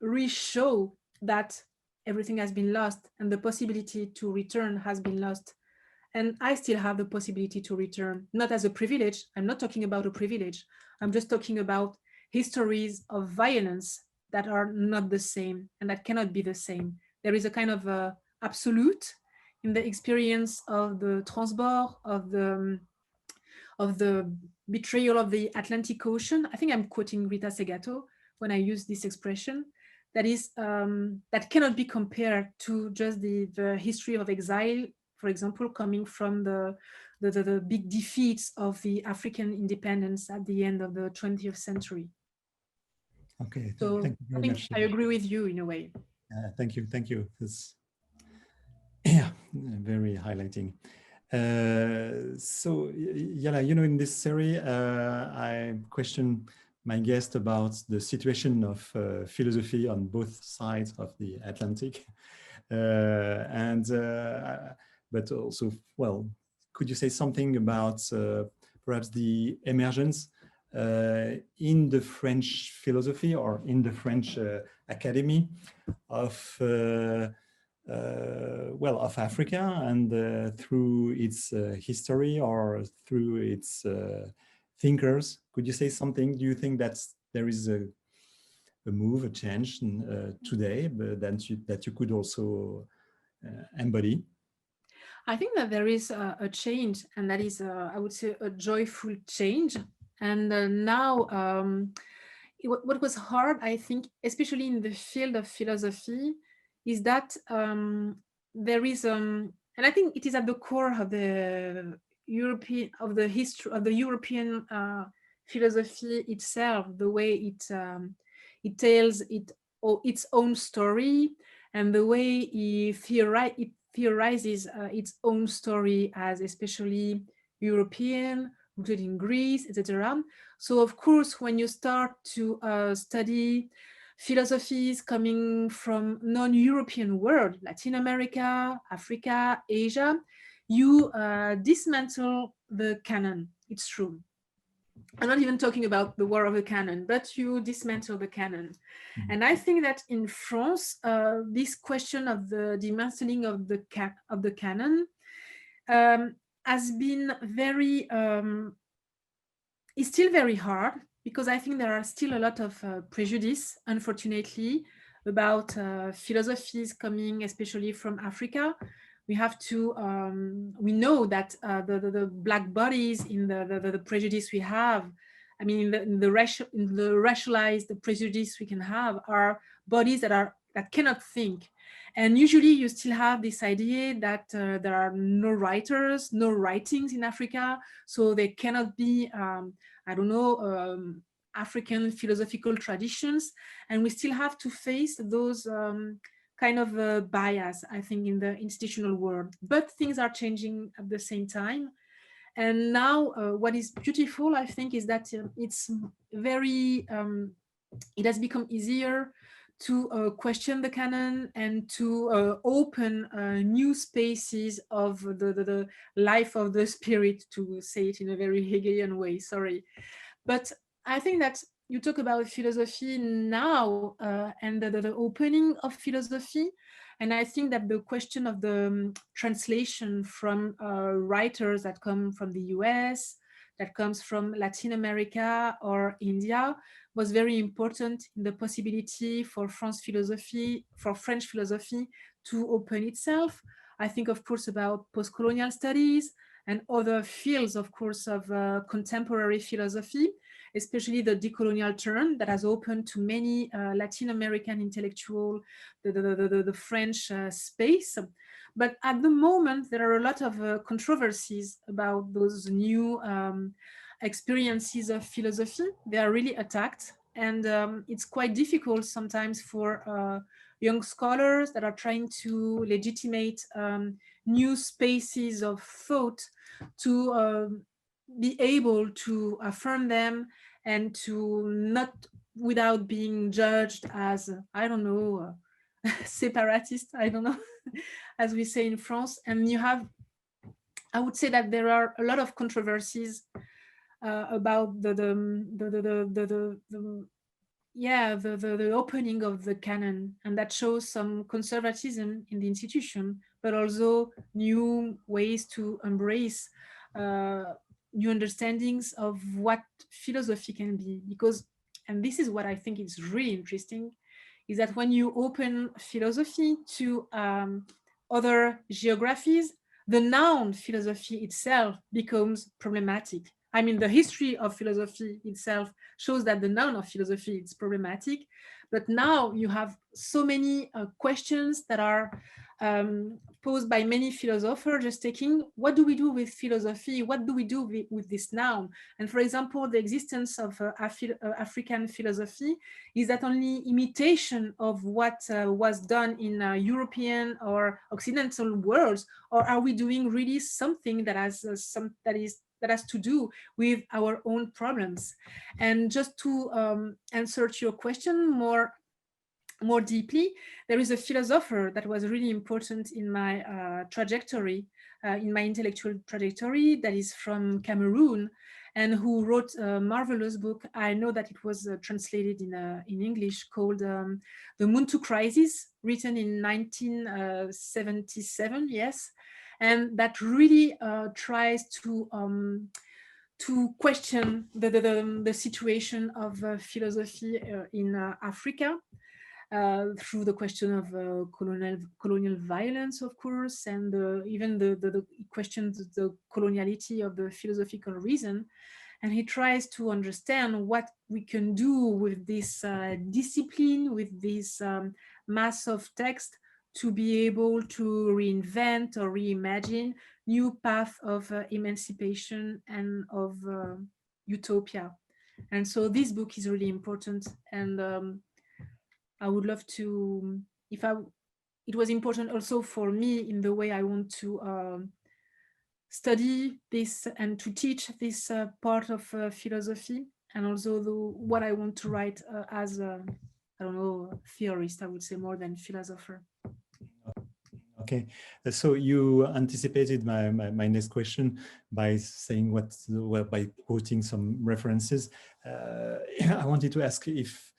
re-show that everything has been lost and the possibility to return has been lost. And I still have the possibility to return, not as a privilege. I'm not talking about a privilege. I'm just talking about histories of violence that are not the same and that cannot be the same. There is a kind of absolute in the experience of the transbord, of the betrayal of the Atlantic Ocean. I think I'm quoting Rita Segato when I use this expression. That is that cannot be compared to just the history of exile, for example, coming from the big defeats of the African independence at the end of the 20th century. Okay, so thank you very much. I agree with you in a way. Thank you. It's very highlighting. So Yala, in this series, I question my guest about the situation of philosophy on both sides of the Atlantic. But also, well, could you say something about perhaps the emergence in the French philosophy or in the French academy of of Africa, and through its history or through its thinkers? Could you say something? Do you think that there is a move, a change today, but that you could also embody? I think that there is a change, and that is, I would say, a joyful change. And now, what was hard, I think, especially in the field of philosophy, is that there is, and I think it is at the core of the European, of the history of the European philosophy itself, the way it tells its own story, and the way it theorizes its own story as especially European, rooted in Greece, etc. So of course, when you start to study philosophies coming from non-European world, Latin America, Africa, Asia, you dismantle the canon. It's true. I'm not even talking about the war of the canon, but you dismantle the canon. Mm-hmm. And I think that in France, this question of the dismantling of the canon has been very, is still very hard, because I think there are still a lot of prejudice, unfortunately, about philosophies coming especially from Africa. We have to, we know that the Black bodies in the prejudice we have, I mean, in the racialized prejudice we can have, are bodies that cannot think. And usually you still have this idea that there are no writers, no writings in Africa, so there cannot be, I don't know, African philosophical traditions. And we still have to face those kind of bias, I think, in the institutional world. But things are changing at the same time. And now what is beautiful, I think, is that it's very, it has become easier to question the canon and to open new spaces of the life of the spirit, to say it in a very Hegelian way, sorry. But I think that you talk about philosophy now and the opening of philosophy. And I think that the question of the translation from writers that come from the US, that comes from Latin America or India, was very important in the possibility for French philosophy to open itself. I think, of course, about post-colonial studies and other fields, of course, of contemporary philosophy, especially the decolonial turn that has opened to many Latin American intellectual, the French space. But at the moment, there are a lot of controversies about those new experiences of philosophy. They are really attacked. And it's quite difficult sometimes for young scholars that are trying to legitimate new spaces of thought to be able to affirm them and to not, without being judged as, I don't know, separatist, I don't know, as we say in France. And you have, I would say that there are a lot of controversies about the opening of the canon, and that shows some conservatism in the institution, but also new ways to embrace new understandings of what philosophy can be. Because, and this is what I think is really interesting, is that when you open philosophy to other geographies, the noun philosophy itself becomes problematic. I mean, the history of philosophy itself shows that the noun of philosophy is problematic, but now you have so many questions that are posed by many philosophers, just taking, what do we do with philosophy? What do we do with this noun? And for example, the existence of African philosophy, is that only imitation of what was done in European or Occidental worlds, or are we doing really something that has that is that has to do with our own problems. And just to answer to your question more deeply, there is a philosopher that was really important in my trajectory, in my intellectual trajectory, that is from Cameroon, and who wrote a marvelous book. I know that it was translated in English, called The Muntu Crisis, written in 1977, yes, and that really tries to question the situation of philosophy in Africa. Through the question of colonial violence, of course, and even the question the coloniality of the philosophical reason. And he tries to understand what we can do with this discipline, with this mass of text, to be able to reinvent or reimagine new paths of emancipation and of utopia. And so this book is really important, and I would love to, it was important also for me in the way I want to study this and to teach this part of philosophy, and also what I want to write as a, I don't know, theorist, I would say, more than philosopher. Okay, so you anticipated my next question by saying by quoting some references. I wanted to ask if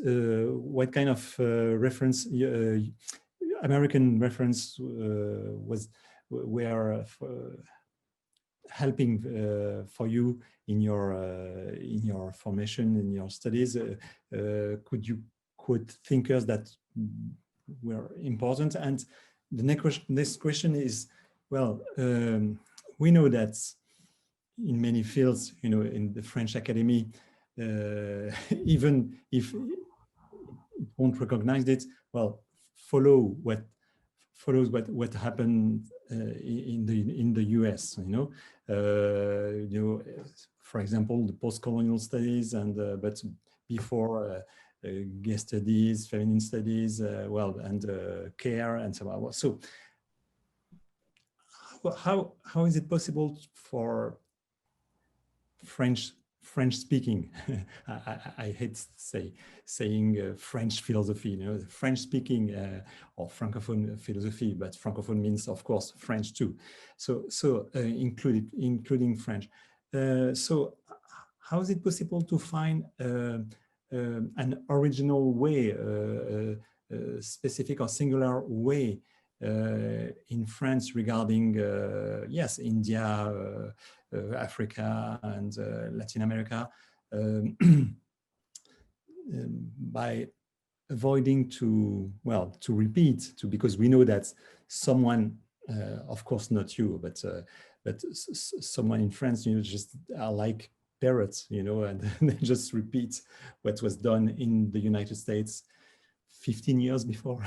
what kind of reference, American reference were helping for you in your formation, in your studies? Could you quote thinkers that were important? And the next question is, well, we know that in many fields, you know, in the French Academy, even if it won't recognize it, well, follows what happened in the US. You know, for example, the post-colonial studies, and but before gay studies, feminine studies, well, and care, and so on. So, how is it possible for French speaking? I hate saying French philosophy, you know, French speaking or Francophone philosophy, but Francophone means, of course, French too. So including French. So how is it possible to find an original way, specific or singular way in France regarding, yes, India, Africa, and Latin America, by avoiding to repeat, because we know that someone, of course not you, but someone in France, you know, just are like parrots, you know, and they just repeat what was done in the United States 15 years before.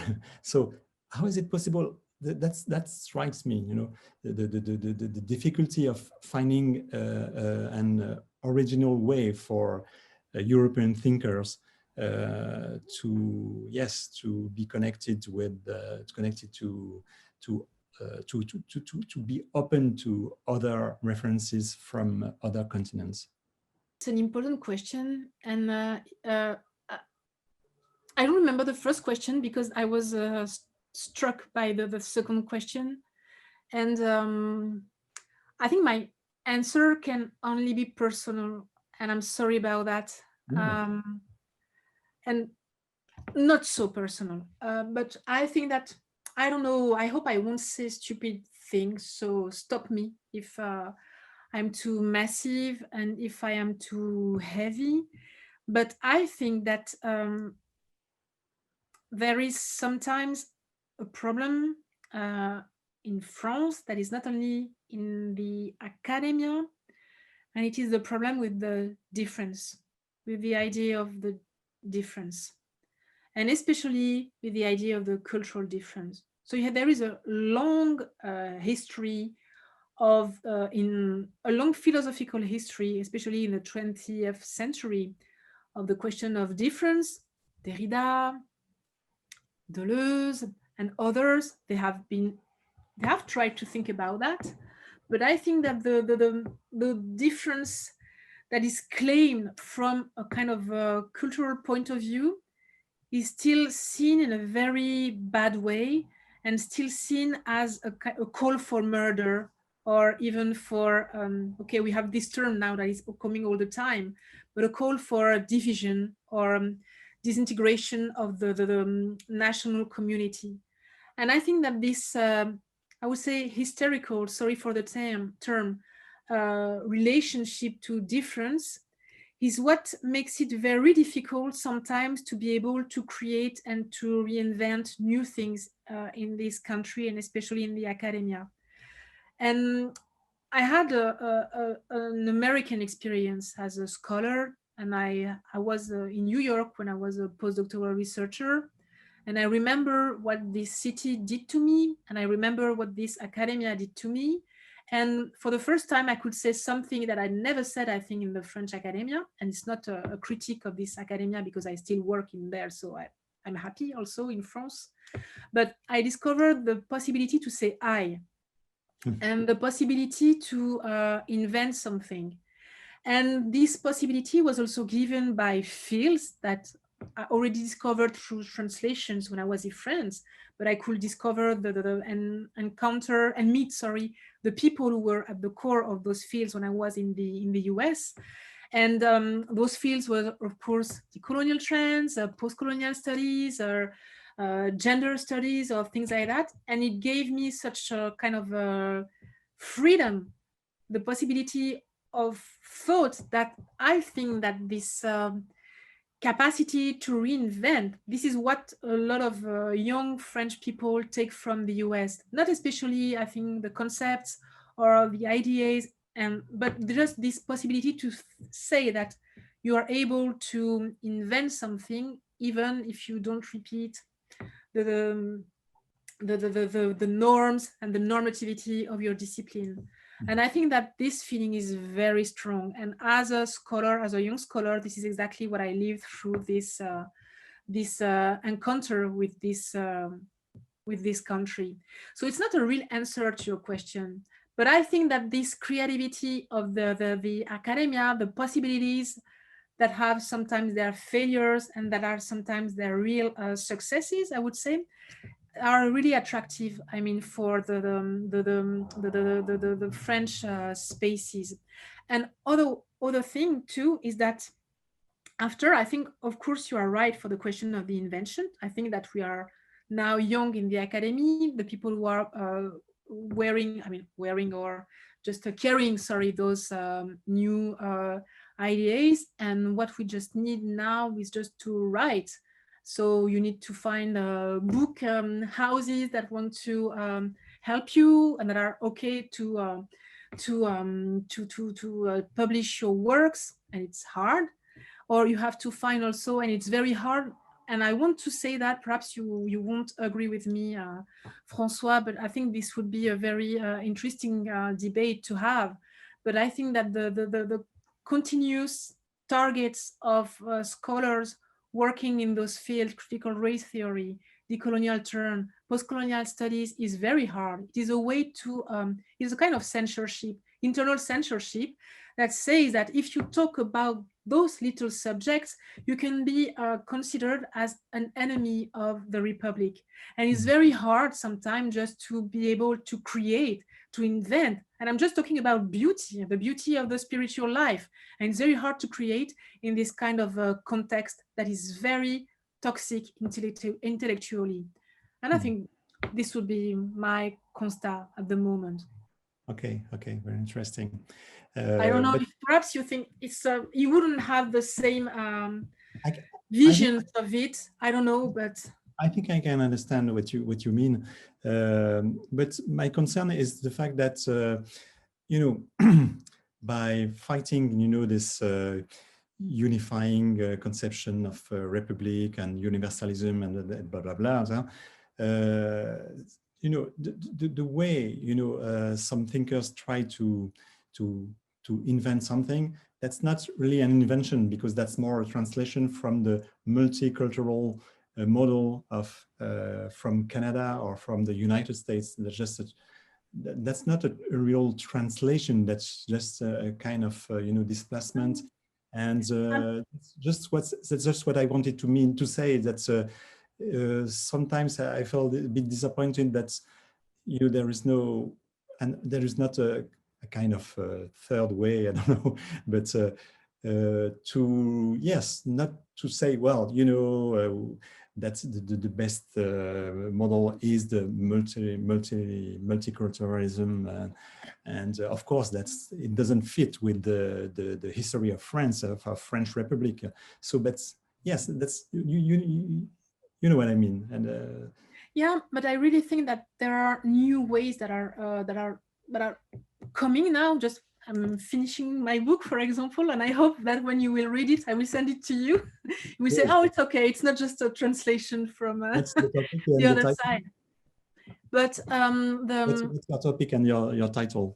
So how is it possible? That strikes me, you know, the difficulty of finding an original way for European thinkers to be connected with, to be open to other references from other continents. It's an important question, and I don't remember the first question because I was struck by the second question, and I think my answer can only be personal, and I'm sorry about that. And not so personal, but I think that, I don't know, I hope I won't say stupid things, so stop me if I'm too massive and if I am too heavy. But I think that there is sometimes a problem in France that is not only in the academia, and it is the problem with the difference, with the idea of the difference, and especially with the idea of the cultural difference. So there is a long history of, in a long philosophical history, especially in the 20th century, of the question of difference. Derrida, Deleuze, and others, they have tried to think about that, But I think that the difference that is claimed from a kind of a cultural point of view is still seen in a very bad way, and still seen as a call for murder, or even for, okay, we have this term now that is coming all the time, but a call for division or disintegration of the national community. And I think that this, I would say, hysterical, sorry for the term, relationship to difference is what makes it very difficult sometimes to be able to create and to reinvent new things in this country, and especially in the academia. And I had an American experience as a scholar, and I was in New York when I was a postdoctoral researcher. And I remember what this city did to me, and I remember what this academia did to me. And for the first time, I could say something that I never said, I think, in the French academia. And it's not a critique of this academia, because I still work in there. So I'm happy also in France. But I discovered the possibility to say I, and the possibility to invent something. And this possibility was also given by fields that I already discovered through translations when I was in France, but I could discover and encounter and meet, the people who were at the core of those fields when I was in the US. And those fields were, of course, the colonial trends, post-colonial studies, or gender studies, or things like that. And it gave me such a kind of freedom, the possibility of thought, that I think that this capacity to reinvent, this is what a lot of young French people take from the US, not especially, I think, the concepts or the ideas, but just this possibility to say that you are able to invent something, even if you don't repeat the norms and the normativity of your discipline. And I think that this feeling is very strong. And as a scholar, as a young scholar, this is exactly what I lived through this encounter with this country. So it's not a real answer to your question, but I think that this creativity of the academia, the possibilities that have sometimes their failures and that are sometimes their real successes, I would say, are really attractive. I mean, for the French spaces. And other thing too is that after, I think, of course, you are right for the question of the invention. I think that we are now young in the academy, the people who are wearing or just carrying, those new ideas. And what we just need now is just to write. So you need to find book houses that want to help you and that are okay to publish your works, and it's hard. Or you have to find also, and it's very hard. And I want to say that perhaps you won't agree with me, François, but I think this would be a very interesting debate to have. But I think that the continuous targets of scholars working in those fields, critical race theory, decolonial turn, post-colonial studies, is very hard. It is a way to, it's a kind of censorship, internal censorship, that says that if you talk about those little subjects, you can be considered as an enemy of the Republic. And it's very hard sometimes just to be able to create, to invent. And I'm just talking about beauty, the beauty of the spiritual life. And it's very hard to create in this kind of context that is very toxic intellectually. And I think this would be my constat at the moment. Okay, very interesting. I don't know if perhaps you think it's you wouldn't have the same visions of it. I don't know, but I think I can understand what you mean. But my concern is the fact that by fighting, this unifying conception of republic and universalism and blah blah blah. The way some thinkers try to invent something, that's not really an invention, because that's more a translation from the multicultural model of from Canada or from the United States. That's just that's not a real translation. That's just a kind of displacement, and that's just what I wanted to mean to say. That sometimes I felt a bit disappointed that there is no, and there is not a kind of third way. I don't know, but to not to say, well, that's the best model is the multiculturalism, and of course it doesn't fit with the history of France, of our French Republic. So, but yes, that's you know what I mean. And yeah, but I really think that there are new ways that are coming now. Just I'm finishing my book, for example, and I hope that when you will read it, I will send it to you. We say, oh, it's okay. It's not just a translation from the other side. But what's your topic and your title?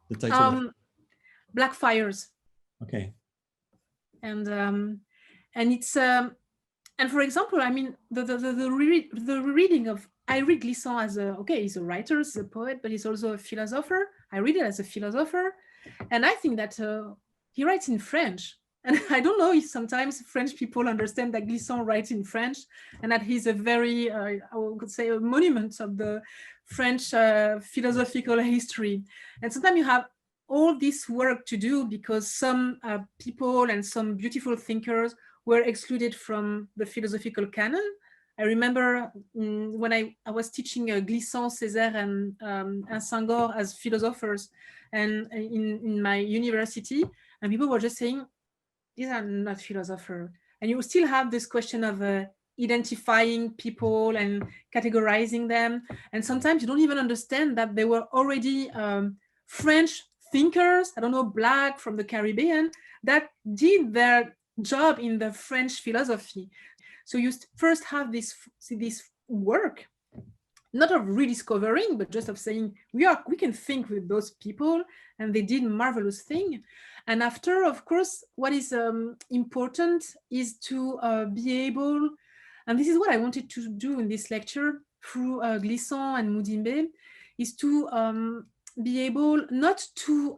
The title. Black Fires. Okay. And it's and for example, I mean the reading of, I read Glissant as he's a writer, he's a poet, but he's also a philosopher. I read it as a philosopher, and I think that he writes in French. And I don't know if sometimes French people understand that Glissant writes in French, and that he's a very, I would say, a monument of the French philosophical history. And sometimes you have all this work to do because some people and some beautiful thinkers were excluded from the philosophical canon. I remember when I was teaching Glissant, Césaire, and Senghor as philosophers, and in my university, and people were just saying, these are not philosophers. And you still have this question of identifying people and categorizing them. And sometimes you don't even understand that they were already French thinkers, I don't know, Black from the Caribbean, that did their job in the French philosophy. So you first have this work, not of rediscovering, but just of saying we can think with those people, and they did marvelous thing. And after, of course, what is important is to be able, and this is what I wanted to do in this lecture through Glissant and Mudimbe, is to be able not to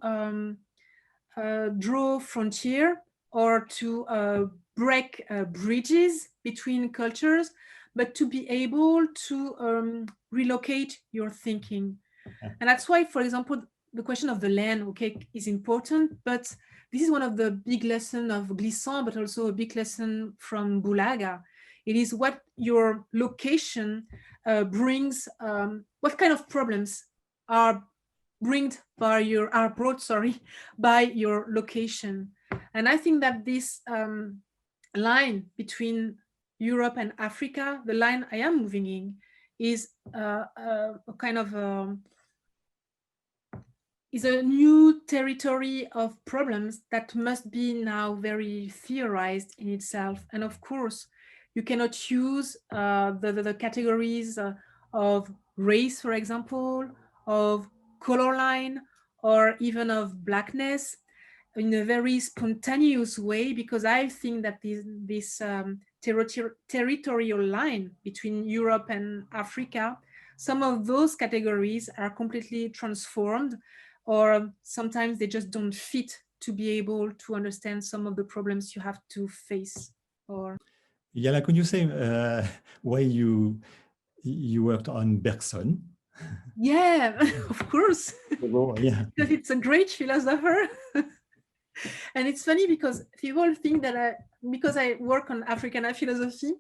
draw frontier or to break bridges between cultures, but to be able to relocate your thinking. And that's why, for example, the question of the land, okay, is important, but this is one of the big lessons of Glissant, but also a big lesson from Bulaga. It is what your location brings, what kind of problems are brought by your location. And I think that this line between Europe and Africa, the line I am moving in, is a kind of is a new territory of problems that must be now very theorized in itself. And of course, you cannot use the categories of race, for example, of color line, or even of Blackness in a very spontaneous way, because I think that this territorial line between Europe and Africa, some of those categories are completely transformed, or sometimes they just don't fit to be able to understand some of the problems you have to face. Or Yala, could you say why you worked on Bergson? Yeah, of course. Yeah. Because it's a great philosopher. And it's funny because people think that because I work on Africana philosophy,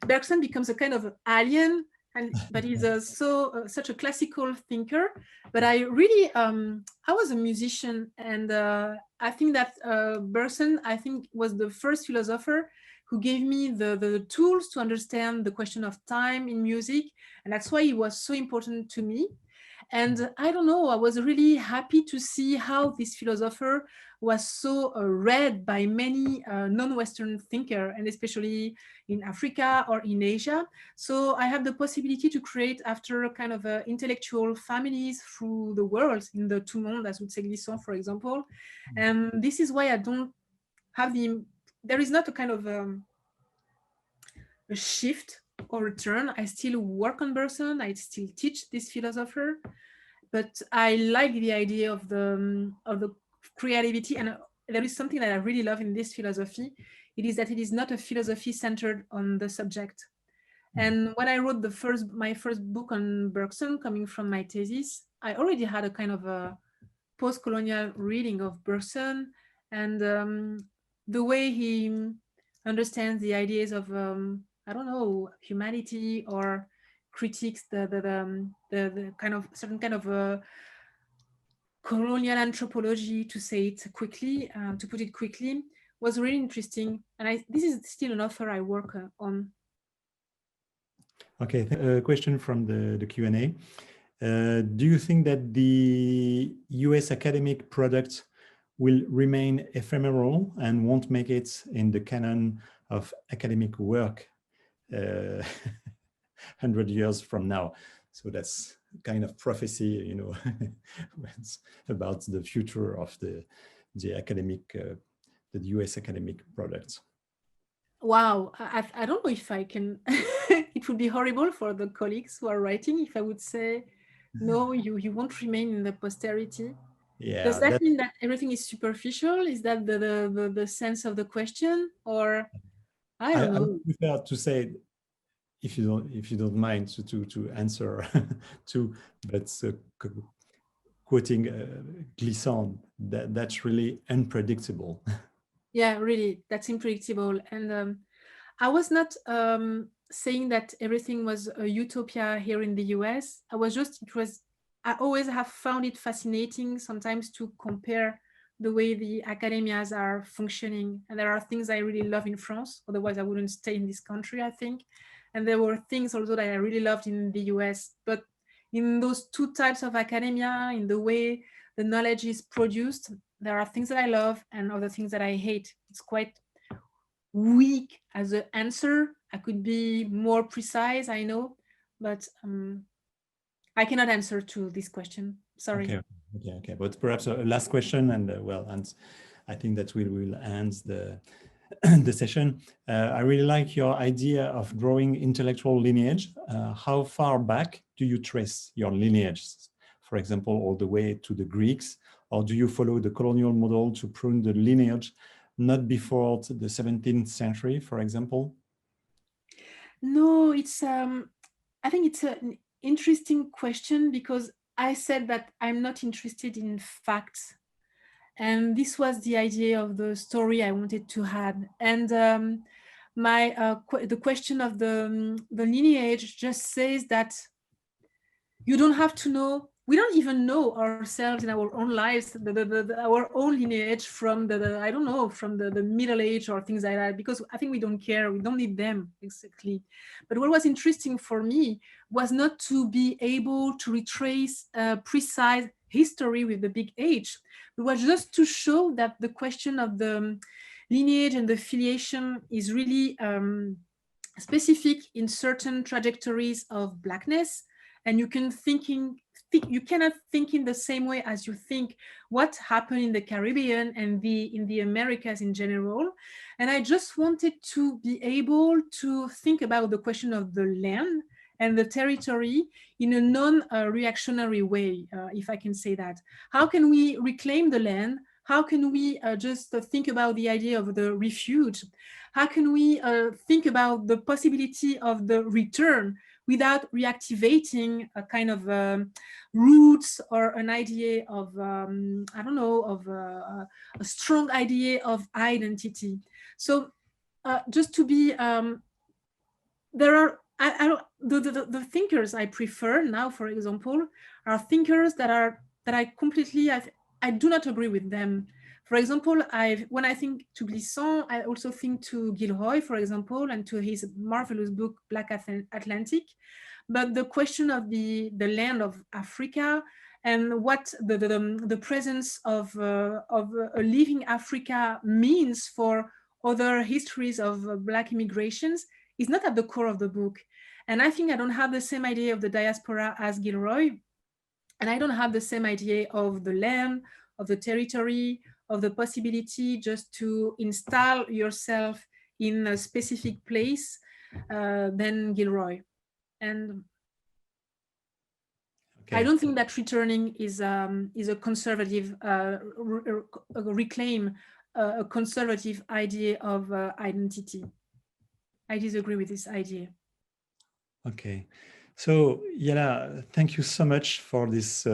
Bergson becomes a kind of alien, but he's such a classical thinker. But I really, I was a musician, and I think that Bergson, I think, was the first philosopher who gave me the tools to understand the question of time in music. And that's why he was so important to me. And I don't know, I was really happy to see how this philosopher was so read by many non-Western thinkers, and especially in Africa or in Asia. So I have the possibility to create after a kind of intellectual families through the world in the two mondes, as would say Glissant, for example. And this is why I don't have there is not a kind of a shift or return. I still work on Bergson, I still teach this philosopher. but I like the idea of the creativity. And there is something that I really love in this philosophy. It is that it is not a philosophy centered on the subject. And when I wrote my first book on Bergson, coming from my thesis, I already had a kind of a post-colonial reading of Bergson, and the way he understands the ideas of I don't know, humanity, or critiques the kind of certain kind of colonial anthropology, to say it quickly, to put it quickly, was really interesting. And this is still an author I work on. Okay, a question from the Q&A. Do you think that the US academic product will remain ephemeral and won't make it in the canon of academic work 100 years from now? So that's kind of prophecy, you know, about the future of the academic, the US academic products. Wow, I don't know if I can. It would be horrible for the colleagues who are writing if I would say, no, you won't remain in the posterity. Yeah. Does that mean that everything is superficial? Is that the sense of the question? Or I don't know. I would prefer to say, if you don't mind, to answer to, but quoting Glissant, that's really unpredictable. Yeah, really, that's unpredictable. And I was not saying that everything was a utopia here in the US. I always have found it fascinating sometimes to compare the way the academias are functioning. And there are things I really love in France, otherwise I wouldn't stay in this country, I think. And there were things also that I really loved in the US. But in those two types of academia, in the way the knowledge is produced, there are things that I love and other things that I hate. It's quite weak as an answer. I could be more precise, I know, but I cannot answer to this question. Sorry. Okay. But perhaps a last question, and and I think that we will end the the session. I really like your idea of drawing intellectual lineage. How far back do you trace your lineage? For example, all the way to the Greeks, or do you follow the colonial model to prune the lineage not before the 17th century, for example? No, it's I think it's an interesting question, because I said that I'm not interested in facts. And this was the idea of the story I wanted to have. And the question of the lineage just says that you don't have to know. We don't even know ourselves in our own lives, our own lineage from I don't know, from the Middle Age or things like that, because I think we don't care. We don't need them exactly. But what was interesting for me was not to be able to retrace a precise history with the big H. It was just to show that the question of the lineage and the filiation is really specific in certain trajectories of Blackness. And you cannot think in the same way as you think what happened in the Caribbean and in the Americas in general. And I just wanted to be able to think about the question of the land and the territory in a non-reactionary way, if I can say that. How can we reclaim the land? How can we just think about the idea of the refuge? How can we think about the possibility of the return without reactivating a kind of roots or an idea of, I don't know, of a strong idea of identity? So just to be, there are, the thinkers I prefer now, for example, are thinkers that I completely, I do not agree with them. For example, when I think to Glissant, I also think to Gilroy, for example, and to his marvelous book, Black Atlantic. But the question of the land of Africa and what the presence of a living Africa means for other histories of Black immigrations is not at the core of the book. And I think I don't have the same idea of the diaspora as Gilroy. And I don't have the same idea of the land, of the territory, of the possibility just to install yourself in a specific place than Gilroy. And Okay. I don't think that returning is a conservative reclaim a conservative idea of identity. I disagree with this idea. Okay, so Yala, thank you so much for this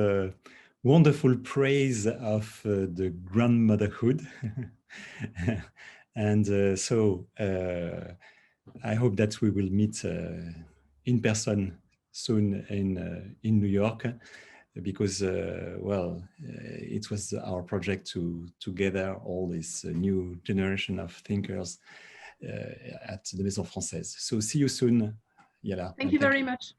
wonderful praise of the grandmotherhood. And so I hope that we will meet in person soon in New York, because well, it was our project to gather all this new generation of thinkers at the Maison Française. So see you soon, Yala. Thank you very much.